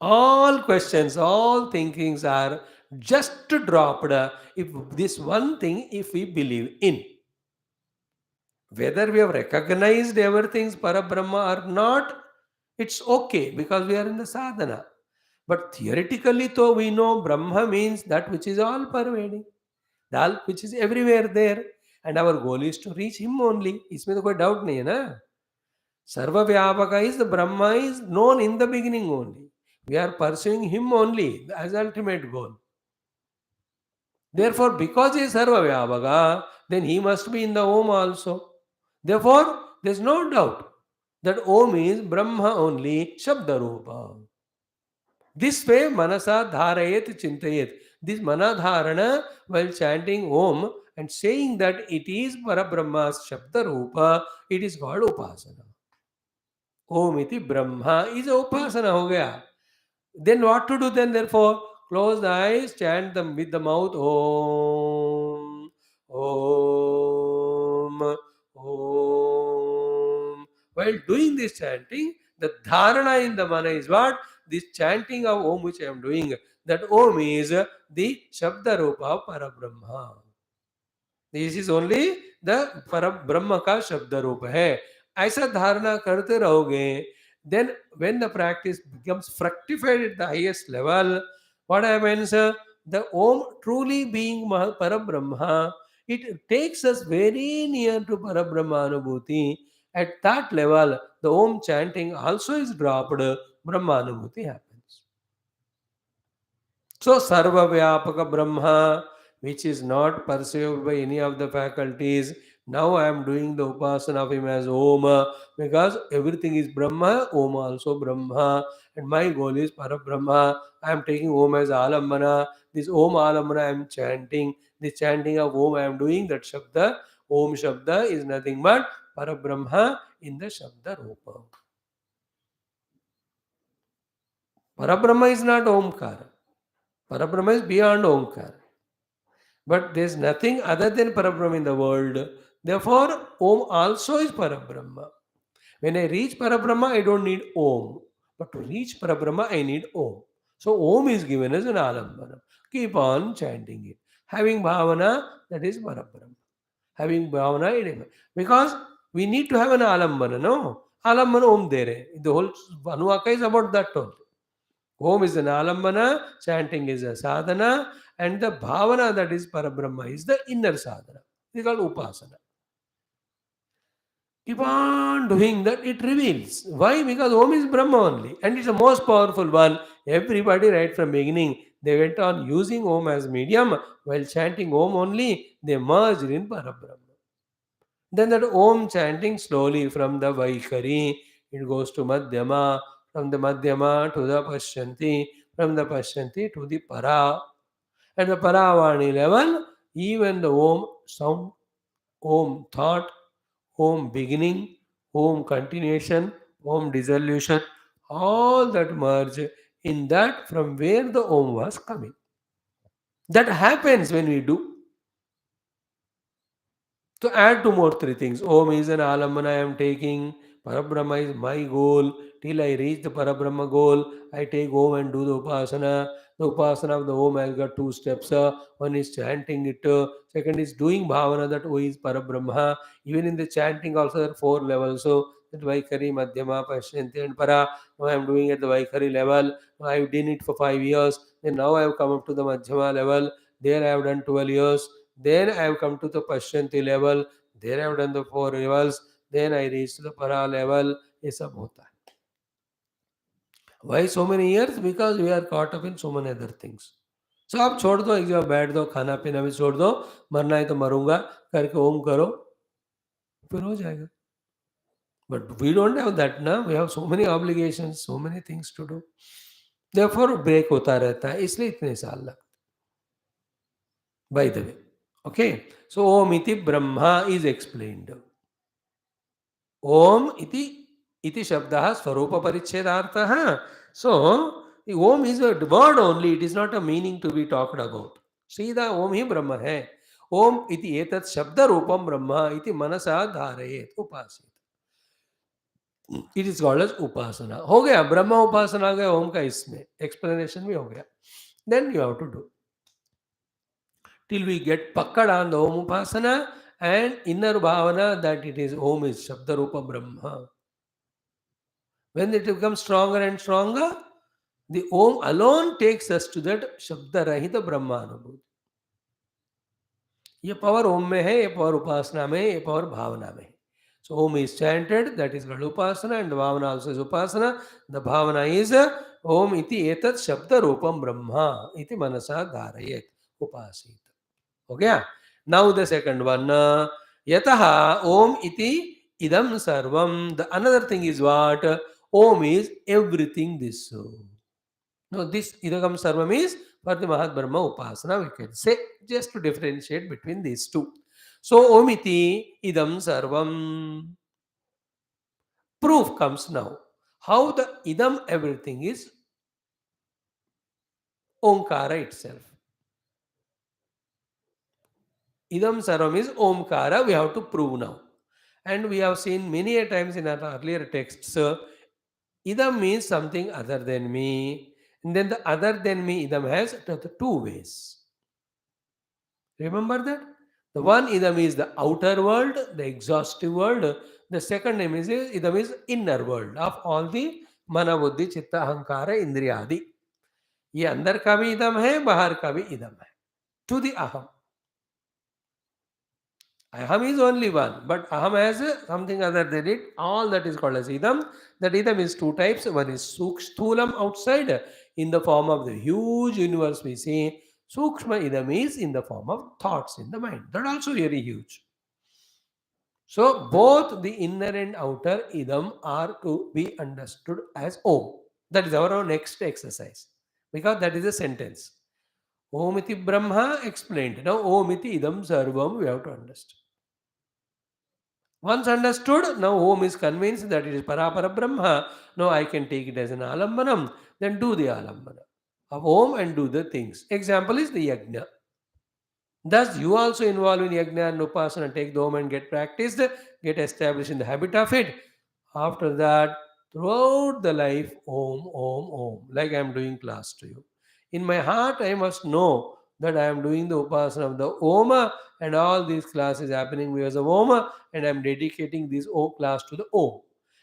Speaker 1: All questions, all thinkings are just dropped if this one thing, if we believe in. Whether we have recognized everything's Parabrahma or not, it's okay because we are in the sadhana. But theoretically, though, we know Brahma means that which is all pervading, that which is everywhere there, and our goal is to reach Him only. इसमें तो कोई doubt नहीं है ना. Sarva Vyapaka is the Brahma is known in the beginning only. We are pursuing Him only as ultimate goal. Therefore, because He is Sarva Vyapaka, then He must be in the Om also. Therefore, there is no doubt That Om is Brahma only, Shabda Rupa. This way, Manasa Dharayet Chintayet. This Manadharana, while chanting Om and saying that it is Parabrahma's Shabda Rupa, it is called Upasana. Om iti Brahma is a Upasana ho gaya. Then what to do then therefore? Close the eyes, chant them with the mouth. Om. Om. Om. While doing this chanting, the dharana in the mana is what? This chanting of Om which I am doing. That Om is the Shabda Rupa of Parabrahma. This is only the पर ब्रह्म का शब्द रूप है. ऐसा धारणा करते रहोगे, then when the practice becomes fructified at the highest level, what happens? The Om truly being Parabrahma, it takes us very near to Parabrahma Anubhuti. At that level, the Om chanting also is dropped, Brahma Anubhuti happens. So, Sarva Vyapaka Brahma, which is not perceived by any of the faculties. Now I am doing the upasana of him as Om, because everything is Brahma, Om also Brahma, and my goal is Parabrahma. I am taking Om as Alambana. This Om Alambana I am chanting. The chanting of Om I am doing, that Shabda, Om Shabda is nothing but Parabrahma in the Shabda Rupa. Parabrahma is not Omkar. Parabrahma is beyond Omkar. But there is nothing other than Parabrahma in the world. Therefore, Om also is Parabrahma. When I reach Parabrahma, I don't need Om. But to reach Parabrahma, I need Om. So Om is given as an alambana. Keep on chanting it. Having bhavana, that is Parabrahma. Having bhavana, it is. Because we need to have an alambana, no? Alambana Om there. The whole Anuvaka is about that only. Om is an alambana, chanting is a sadhana, and the bhavana, that is Parabrahma, is the inner sadhana. It is called Upasana. Keep on doing that, it reveals. Why? Because Om is Brahma only, and it's the most powerful one. Everybody, right from beginning, they went on using Om as medium, while chanting Om only, they merged in Parabrahma. Then that Om chanting slowly from the Vaikari, it goes to Madhyama, from the Madhyama to the Pashyanti, from the Pashyanti to the Para. At the Paravani level, even the Om sound, Om thought, Om beginning, Om continuation, Om dissolution, all that merge in that from where the Om was coming. That happens when we do. To add two more three things, Om is an alambana I am taking, Parabrahma is my goal. Till I reach the Parabrahma goal, I take Om and do the Upasana. The Upasana of the Om has got two steps. One is chanting it, second is doing Bhavana, that O is Parabrahma. Even in the chanting also there are four levels. So that Vaikari, Madhyama, Pashyanti and Para. Now I am doing at the Vaikari level. I have done it for 5 years. Then now I have come up to the Madhyama level. There I have done 12 years. Then I have come to the Pashyanti level. There I have done the 4 levels. Then I reached the Para level. ये सब होता है. Why so many years? Because we are caught up in so many other things. So आप छोड़ दो, एक जगह बैठ दो, खाना पीना भी छोड़ दो, मरना है तो मरूंगा करके ओम करो, फिर हो जाएगा. But we don't have that now. We have so many obligations, so many things to do. Therefore break होता रहता है, इसलिए इतने साल लगते. By the way, okay. So Om iti Brahma is explained. Om iti shabdah swarupa parichedhartah. So the Om is a word only. It is not a meaning to be talked about. See, the Om hi Brahma hai. Om iti etat shabda rupam Brahma iti manasa dharayet upasit. It is called as upasana. हो गया, ब्रह्म उपासना आ गया ओम का, इसमें explanation भी हो गया. Then you have to do till we get pakkad on the Om Upasana and inner bhavana that it is Om is Shabda Rupa Brahma. When it becomes stronger and stronger, the Om alone takes us to that Shabda Rahita Brahma Anubhuti. ये power ओम में है, ये power उपासना में, ये power भावना में. So Om is chanted, that is called upasana, and the bhavana also is upasana. The bhavana is Om iti etat Shabda Rupam Brahma iti manasa dharayet upasit. हो गया. Now the second one, यतः ओम इति idam sarvam. The another thing is what? Om is everything this. No, this idagam sarvam is for the Mahat Brahma Upasana, we can say, just to differentiate between these two. So, omiti idam sarvam. Proof comes now. How the idam everything is Omkara itself. Idam sarvam is Omkara, we have to prove now. And we have seen many a times in our earlier texts, idam means something other than me. And then the other than me idam has the two ways. Remember that? The one idam is the outer world, the exhaustive world. The second name is idam is inner world of all the mana buddhi chitta ahankara indriya adi. ये अंदर का भी idam है, बाहर का भी idam है. To the aham. Aham is only one, but aham has something other than it. All that is called as idam. That idam is two types. One is sthulam outside in the form of the huge universe we see. Sukshma idam is in the form of thoughts in the mind. That also very huge. So both the inner and outer idam are to be understood as Om. That is our next exercise. Because that is a sentence. Om iti Brahma explained. Now Om iti idam sarvam we have to understand. Once understood, now Om is convinced that it is Parapara Brahma. Now I can take it as an alambanam, then do the alambana of Om and do the things. Example is the yajna. Thus, you also involve in yajna and upasana, take the Om and get practiced, get established in the habit of it. After that, throughout the life, Om, Om, Om, like I am doing class to you. In my heart, I must know that I am doing the upasana of the Om and all these classes happening because of Om and I am dedicating this Om class to the Om.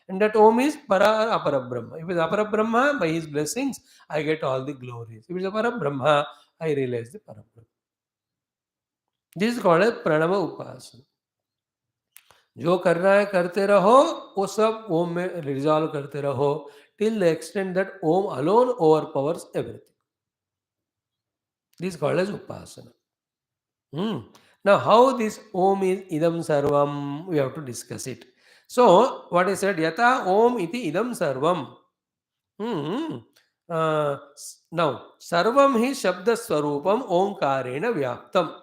Speaker 1: And that Om is Para Apara Brahma. If it is Apara Brahma, by his blessings, I get all the glories. If it is Apara Brahma, I realize the Para Brahma. This is called as Pranava Upasana. जो कर रहा है करते रहो, वो सब ओम में resolve करते रहो till the extent that Om alone overpowers everything. This is called as Upasana. Now, how this Om is idam sarvam, we have to discuss it. So, what I said, yata Om iti idam sarvam. Now, sarvam hi shabda swarupam omkarena vyaptam.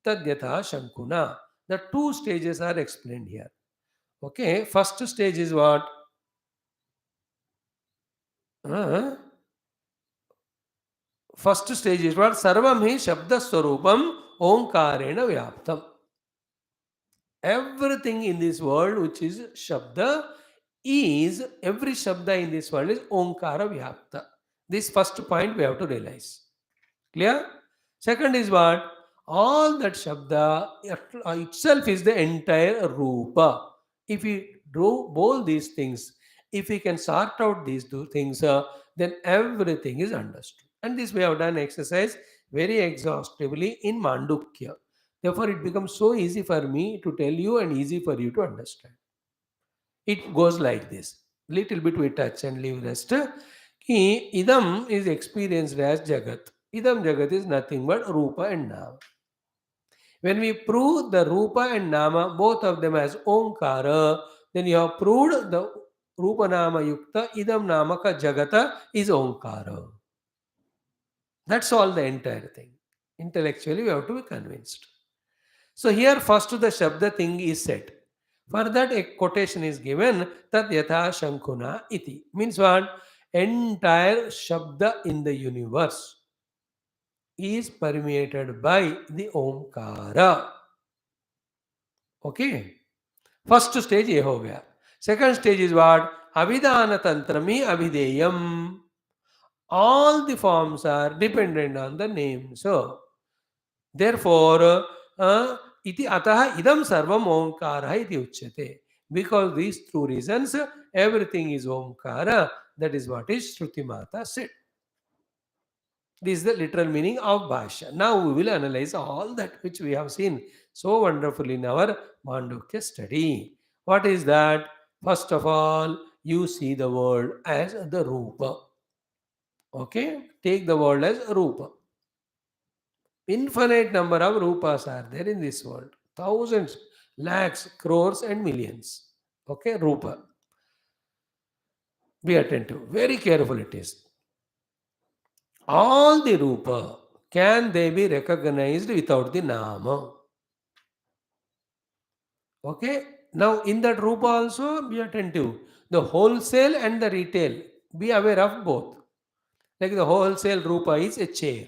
Speaker 1: Tadyatha shankuna. The two stages are explained here. Okay, first stage is what? Uh, First stage is what? Sarvam hi shabda swarupam omkarena vyaptam. Everything in this world which is shabda is, every shabda in this world is omkara vyapta. This first point we have to realize. Clear? Second is what? All that shabda itself is the entire rupa. If we do both these things, if we can sort out these two things, then everything is understood. And this we have done exercise very exhaustively in Mandukya. Therefore, it becomes so easy for me to tell you and easy for you to understand. It goes like this. Little bit we touch and leave rest. Ki idam is experienced as Jagat. Idam Jagat is nothing but Rupa and Nama. When we prove the Rupa and Nama, both of them as Omkara, then you have proved the Rupa Nama Yukta, Idam Namaka Jagata is Omkara. That's all the entire thing. Intellectually, we have to be convinced. So here first the Shabda thing is said. For that a quotation is given, Tat Yatha Shankuna iti. Means what? Entire Shabda in the universe is permeated by the Omkara. Okay. First stage ye ho gaya. Second stage is what? Abhidhana tantrami abhideyam. All the forms are dependent on the name. So, therefore, iti ataha idam sarvam omkara iti uchyate. Because these two reasons, everything is omkara. That is what is Shruti Mata said. This is the literal meaning of Bhashya. Now we will analyze all that which we have seen so wonderfully in our Mandukya study. What is that? First of all, you see the world as the Rupa. Okay? Take the world as Rupa. Infinite number of Rupas are there in this world. Thousands, lakhs, crores and millions. Okay, Rupa. Be attentive. Very careful it is. All the Rupa, can they be recognized without the Nama? Okay. Now in that Rupa also be attentive. The wholesale and the retail. Be aware of both. Like the wholesale Rupa is a chair.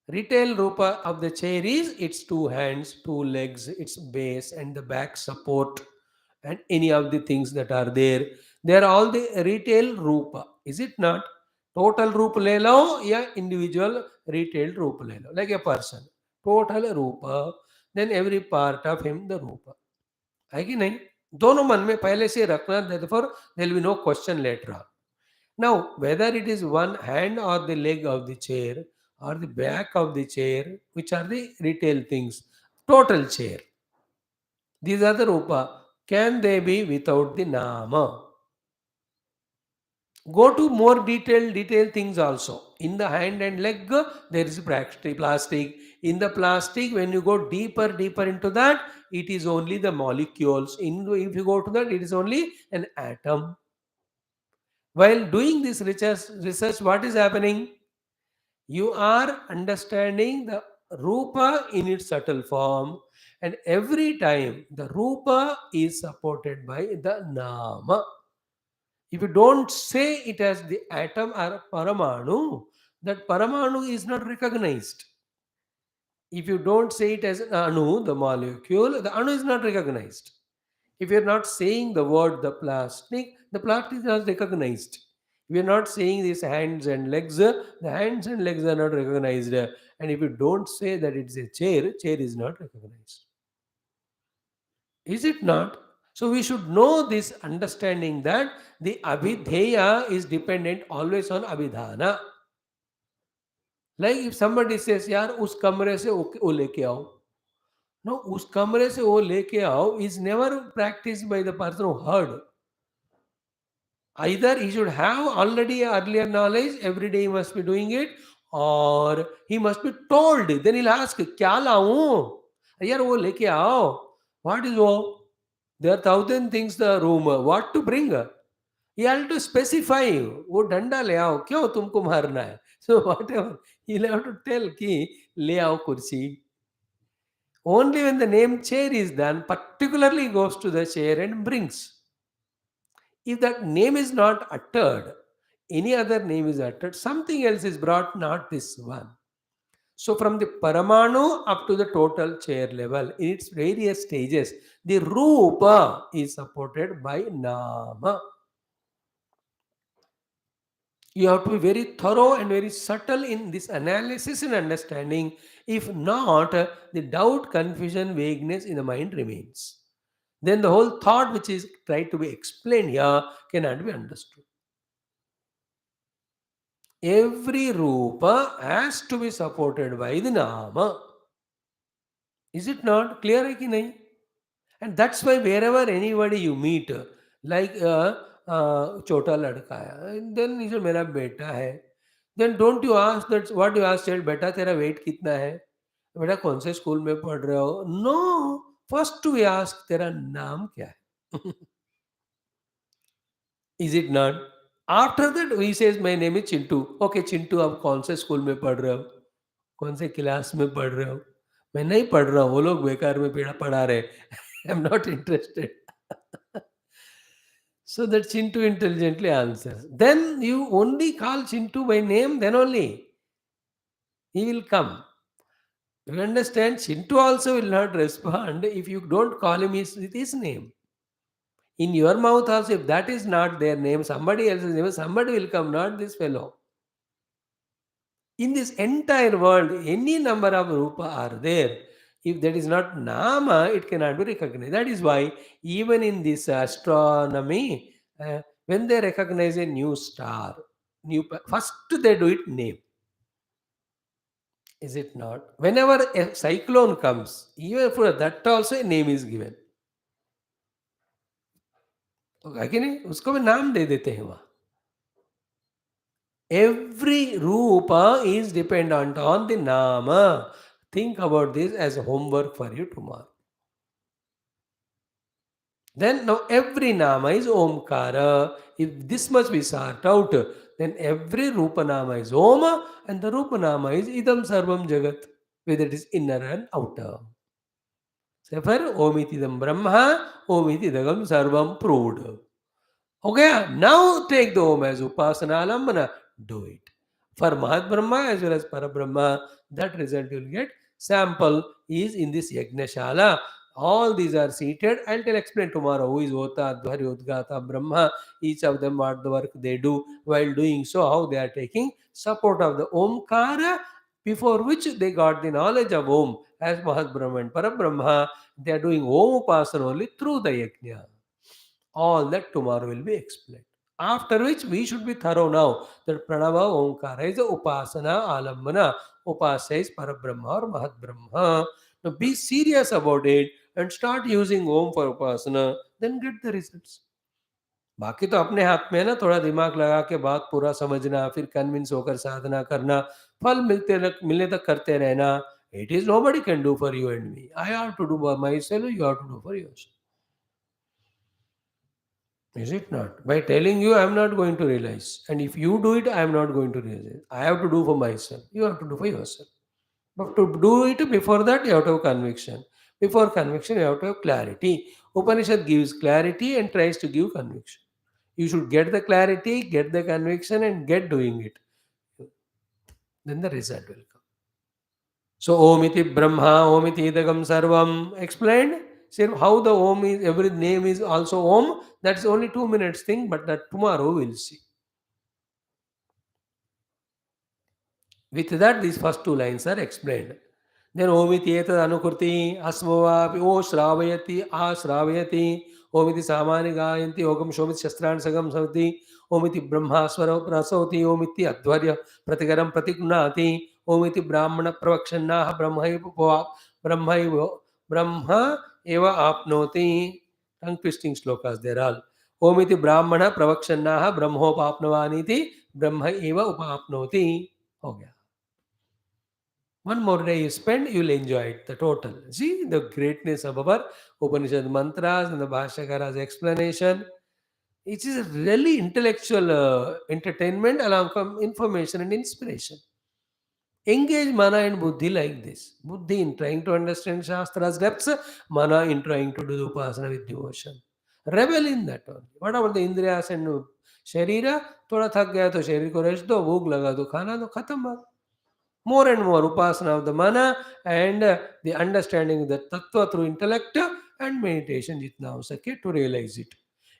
Speaker 1: Retail Rupa of the chair is its two hands, two legs, its base, and the back support, and any of the things that are there. They are all the retail Rupa. Is it not? Total Rupa le lo, yeah, individual retail Rupa le lo. Like a person. Total Rupa. Then every part of him the Rupa. है कि नहीं? दोनों मन में पहले से रखना, therefore there will be no question later on. Now, whether it is one hand or the leg of the chair or the back of the chair, which are the retail things, total chair, these are the Rupa. Can they be without the Nama? Go to more detailed things also. In the hand and leg, there is plastic. In the plastic, when you go deeper into that, it is only the molecules. If you go to that, it is only an atom. While doing this research, what is happening? You are understanding the Rupa in its subtle form, and every time the Rupa is supported by the Nama. If you don't say it as the atom or Paramanu, that Paramanu is not recognized. If you don't say it as an Anu, the molecule, the Anu is not recognized. If you're not saying the word the plastic is not recognized. If you're not saying these hands and legs, the hands and legs are not recognized. And if you don't say that it's a chair is not recognized. Is it not? So we should know this understanding that the abhidheya is dependent always on abhidhana. Like if somebody says, यार उस कमरे से वो लेके आओ. No, उस कमरे से वो लेके आओ is never practiced by the person who heard. Either he should have already earlier knowledge, every day he must be doing it, or he must be told. Then he'll ask, क्या लाऊं? यार वो लेके आओ. What is वो? There are thousand things the room. What to bring? He has to specify. वो डंडा ले आओ. क्यों तुमको मारना है? So whatever he'll have to tell कि ले आओ कुर्सी. Only when the name chair is done, particularly goes to the chair and brings. If that name is not uttered, any other name is uttered, something else is brought, not this one. So, from the Paramanu up to the total chair level, in its various stages, the Rupa is supported by Nama. You have to be very thorough and very subtle in this analysis and understanding. If not, the doubt, confusion, vagueness in the mind remains. Then the whole thought which is tried to be explained here cannot be understood. Every Rupa has to be supported by the Nama. Is it not clear? Hai ki nahi? And that's why wherever anybody you meet, like chota ladka hai, and then he said, मेरा बेटा है. Then don't you ask that what you ask child, बेटा तेरा weight कितना है? बेटा कौन से स्कूल में पढ़ रहे हो? No, first we ask तेरा नाम क्या है? Is it not? After that he says my name is Chintu. Okay Chintu, आप कौन से स्कूल में पढ़ रहे हो? कौन से क्लास में पढ़ रहे हो? मैं नहीं पढ़ रहा हूँ, वो लोग बेकार में पढ़ा रहे. I am not interested. So that Chintu intelligently answers. Then you only call Chintu by name, then only he will come. You understand? Chintu also will not respond if you don't call him with his name. In your mouth also, if that is not their name, somebody else's name, somebody will come, not this fellow. In this entire world, any number of rupa are there. If that is not nama, it cannot be recognized. That is why even in this astronomy, when they recognize a new star, first they do it name. Is it not? Whenever a cyclone comes, even for that also a name is given. तो है कि नहीं? उसको भी नाम दे देते हैं वहाँ. Every rupa is dependent on the nama. Think about this as homework for you tomorrow. Then now every nama is Omkara. If this much we sort out, then every Rupa nama is Om and the Rupa nama is Idam Sarvam Jagat, whether it is inner and outer. So for Omitidam Brahma, Omitidagam Sarvam proved. Okay, now take the Om as Upasana Alambana, do it. For Mahat Brahma as well as Parabrahma, that result you will get. Sample is in this Yagnashala. All these are seated. I'll explain tomorrow who is Ota, Adhvari, Udgata, Brahma, each of them what the work they do. While doing so, how they are taking support of the Omkara, before which they got the knowledge of Om as Mahat Brahma and Parabrahma. They are doing Om Upasana only through the Yajna. All that tomorrow will be explained. After which we should be thorough now that Pranava Omkara is a Upasana Alambana. Upasa is Parabrahma or Mahat Brahma. Now be serious about it and start using Om for Upasana, then get the results. बाकी तो अपने हाथ में है ना, थोड़ा दिमाग लगा के बात पूरा समझना, फिर कन्विंस होकर साधना करना, फल मिलने तक करते रहना. It is nobody can do for you and me. I have to do for myself, you have to do for yourself. Is it not? By telling you, I am not going to realize. And if you do it, I am not going to realize. I have to do for myself. You have to do for yourself. But to do it, before that, you have to have conviction. Before conviction, you have to have clarity. Upanishad gives clarity and tries to give conviction. You should get the clarity, get the conviction, and get doing it. Then the result will come. So, Omiti Brahma, Omiti Idagam Sarvam, explained. See how the Om is, every name is also Om. That's only 2 minutes thing, but that tomorrow we'll see. With that, these first two lines are explained. Then Omiti etad anukurti, asmava, O shravayati, a shravayati, Omiti samani gayanti, Ogam shomit shastran sagam savati, Omiti brahmaswara prasauti, Omiti advarya pratikaram pratignati, Omiti brahmana pravakshannaha brahmaiva brahma eva apnoti. Tongue twisting slokas, they're all. Omiti brahmana pravakshannaha brahmopapnavaniti, brahma eva upapnoti. हो गया. One more day you spend, you'll enjoy it, the total. See the greatness of our Upanishad mantras and the Bhashyakara's explanation. It is a really intellectual entertainment along with information and inspiration. Engage mana and buddhi like this. Buddhi in trying to understand Shastra's depths, mana in trying to do the upasana with devotion. Revel in that only. What about the Indriyas and Sharira? थोड़ा थक गया तो शरीर को rest दो, भूख लगा तो खाना दो, खत्म बात. More and more upasana of the mana and the understanding of the tattva through intellect and meditation jitna ho sake to realize it.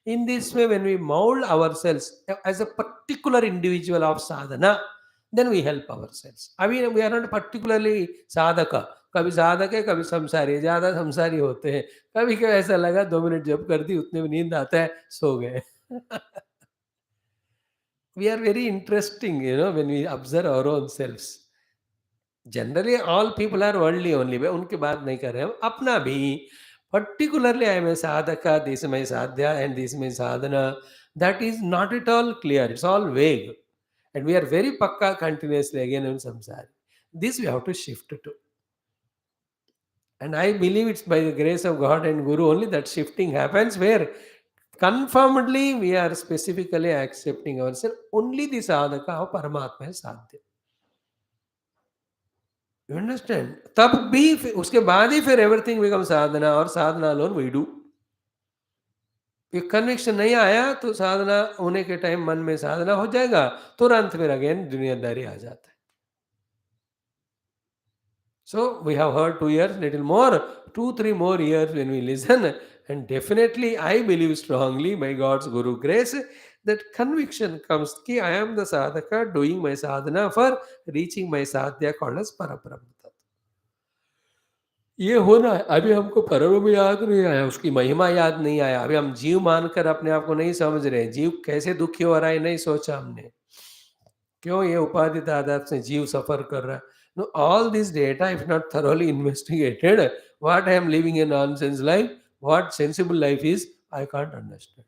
Speaker 1: In this way, when we mold ourselves as a particular individual of sadhana, then we help ourselves. I mean, we are not particularly sadhaka. कभी साधक है, कभी संसारी है, ज़्यादा संसारी होते हैं. कभी कभी ऐसा लगा 2 मिनट जब कर दी, उतने में नींद आता है, सो गए. We are very interesting, when we observe our own selves. Generally all people are worldly only. मैं उनकी बात नहीं कर रहे हम, अपना भी. Particularly I am a sadhaka, this may sadhya and this may sadhana, that is not at all clear. It's all vague and we are very pakka continuously again in sansar. This we have to shift to. And I believe it's by the grace of God and Guru only that shifting happens, where confirmedly we are specifically accepting ourselves. Only the sadhaka of Paramatma है साध्य. You understand? तब भी उसके बाद ही फिर everything become साधना, और साधना alone we do. ये conviction नहीं आया तो साधना होने के टाइम मन में साधना हो जाएगा, तुरंत फिर अगेन दुनियादारी आ जाता है. So we have heard 2 years, little more, 2-3 more years when we listen, and definitely I believe strongly by God's Guru grace that conviction comes कि I am the sadhaka doing my sadhana for reaching my sadhya called as Parabrahma. ये होना है. अभी हमको परब्रह्म याद नहीं आया, उसकी महिमा याद नहीं आया. अभी हम जीव मानकर अपने आप को नहीं समझ रहे. जीव कैसे दुखी हो रहा है नहीं सोचा हमने. क्यों ये उपाधि तादाद से जीव सफर कर रहा है. No, all this data, if not thoroughly investigated, what I am living a nonsense life, what sensible life is, I can't understand.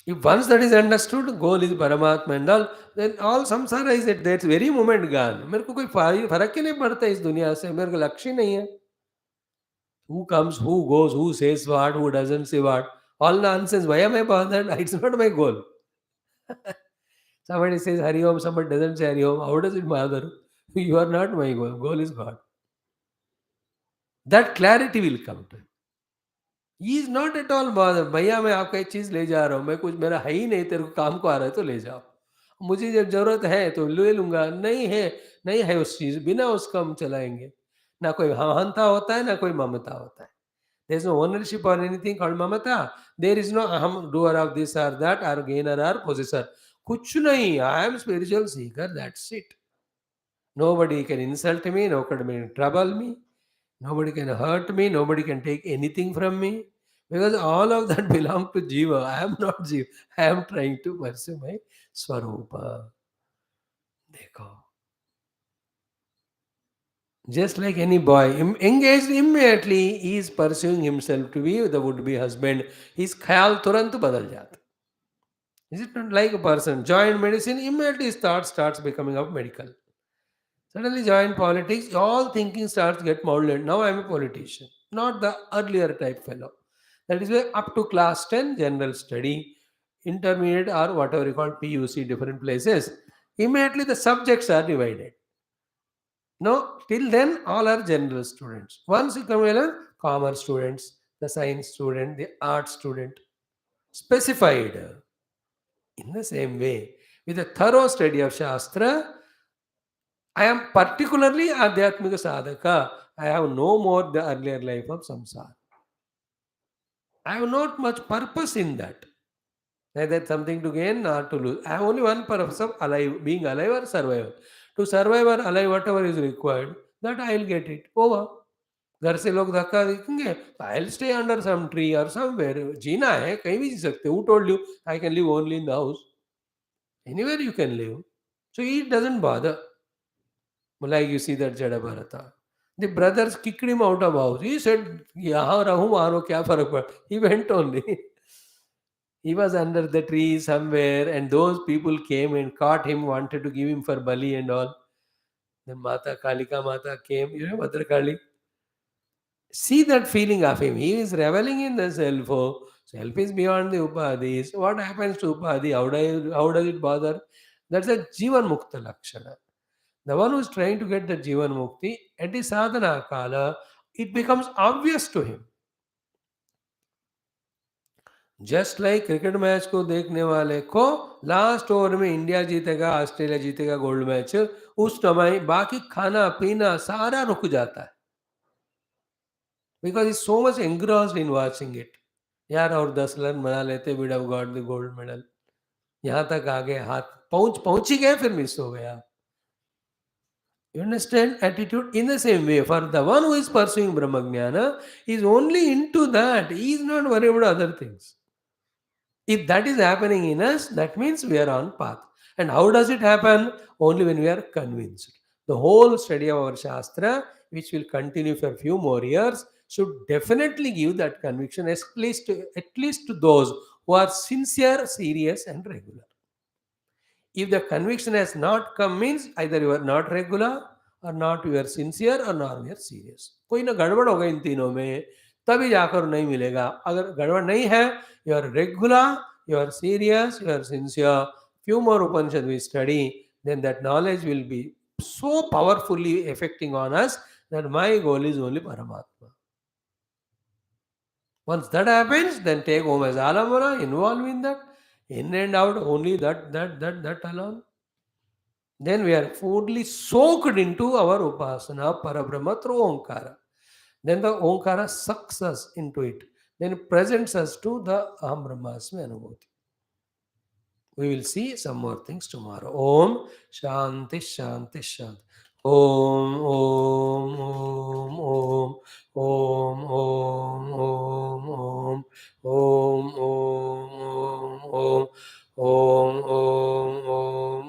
Speaker 1: If once that is understood, goal is Paramatma and all, then all samsara is at that very moment gone. मेरे को कोई फर्क ही नहीं पड़ता इस दुनिया से, मेरे को लक्ष्य नहीं है. Who comes, who goes, who says what, who doesn't say what. All nonsense. Why am I bothered? It's not my goal. Somebody says Hari Om, somebody doesn't say Hari Om. How does it bother? You are not my goal. Goal is God. That clarity will come to him. He is not at all bothered. भैया मैं आपका एक चीज़ ले जा रहा हूँ, मैं कुछ मेरा है ही नहीं, तेरे को काम को आ रहा है तो ले जाओ, मुझे जब ज़रूरत है तो ले लूँगा, नहीं है, नहीं है उस चीज़, बिना उसका हम चलाएँगे। ना कोई अहंता होता है, ना कोई ममता होता है। There is no ownership or anything called mamata. There is no aham doer of this or that or gainer or possessor. कुछ नहीं, I am spiritual seeker, that's it. Nobody can insult me, nobody can trouble me, nobody can hurt me, nobody can take anything from me. Because all of that belong to Jiva. I am not Jiva. I am trying to pursue my Swarupa. देखो. Just like any boy, engaged immediately, he is pursuing himself to be the would-be husband. His ख्याल तुरंत बदल जाता. Is it not like a person joined medicine? Immediately his thought starts becoming of medical. Suddenly join politics, all thinking starts to get molded. Now I am a politician, not the earlier type fellow. That is why up to class 10, general study, intermediate or whatever you call PUC, different places, immediately the subjects are divided. No, till then all are general students. Once you come in, commerce students, the science student, the art student, specified. In the same way, with a thorough study of Shastra, I am particularly Adhyatmika Sadhaka. I have no more the earlier life of samsara. I have not much purpose in that. Neither something to gain nor to lose. I have only one purpose of alive, being alive or survival. To survive or alive, whatever is required, that I will get it. Over. घर से लोग धक्का देखेंगे, I will stay under some tree और somewhere, जीना है कहीं भी जी सकते, who told you I can live only in the house, anywhere you can live, so he doesn't bother. Like you see that Jada Bharata. The brothers kicked him out of house. He said, "Yahan rahu, wahan rahu, kya farak pad?" He went only. He was under the tree somewhere, and those people came and caught him, wanted to give him for Bali and all. Then Mata Kalika Mata came, Mother Kali. See that feeling of him. He is reveling in the self. Oh, self is beyond the upadhis. What happens to upadhi? How does it bother? That's a Jivan Mukta Lakshana. The one who is trying to get the Jivan Mukti, at the sadhana kala, it becomes obvious to him. Just like cricket match को देखने वाले को last over में India जीतेगा, Australia जीतेगा gold match, उस समय बाकी खाना पीना सारा रुक जाता है, because is so much engrossed in watching it. यार और 10 रन बना लेते, weed have got the gold medal. यहाँ तक आगे हाथ पहुंच ही गए, फिर मिस हो गया. You understand? Attitude in the same way. For the one who is pursuing Brahmajnana, is only into that. He is not worried about other things. If that is happening in us, that means we are on path. And how does it happen? Only when we are convinced. The whole study of our Shastra, which will continue for a few more years, should definitely give that conviction, at least to those who are sincere, serious, and regular. If the conviction has not come, means either you are not regular or not you are sincere or not you are serious. कोई ना गड़बड़ होगा इन तीनों में, तभी जाकर नहीं मिलेगा. अगर गड़बड़ नहीं है, you are regular, you are serious, you are sincere, few more Upanishad we study, then that knowledge will be so powerfully affecting on us that my goal is only Paramatma. Once that happens, then take home as alamana, involve in that, in and out, only that alone. Then we are fully soaked into our upasana, Parabrahma through Omkara. Then the Omkara sucks us into it. Then it presents us to the Aham Brahmasmi Anubhuti. We will see some more things tomorrow. Om Shanti Shanti Shanti. Om Om Om Om Om Om Om Om Om Om Om Om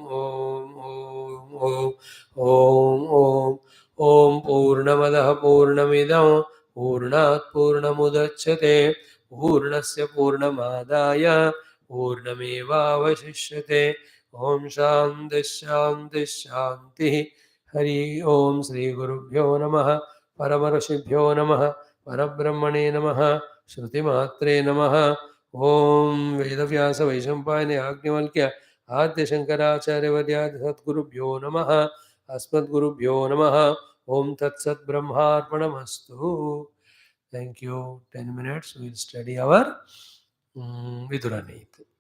Speaker 1: Om Om Om Om Om Purnamadah Purnamidam Purnat Purnamudachyate Purnasya Purnamadaya Purnamevavashishyate. Om Shanti Shanti Shanti. Hari Om Sri Gurubhyo Namaha Paramarashibhyo Namaha परब्रह्मणे नमः श्रुतिमात्रे नमः ॐ वेदव्यासवैशम्पायने याज्ञवल्क्य आद्यशङ्कराचार्यवर्यादि सद्गुरुभ्यो नमः अस्मद्गुरुभ्यो नमः ॐ तत्सद्ब्रह्मार्पणमस्तु. Thank you. 10 minutes we will study our Vidura Niti.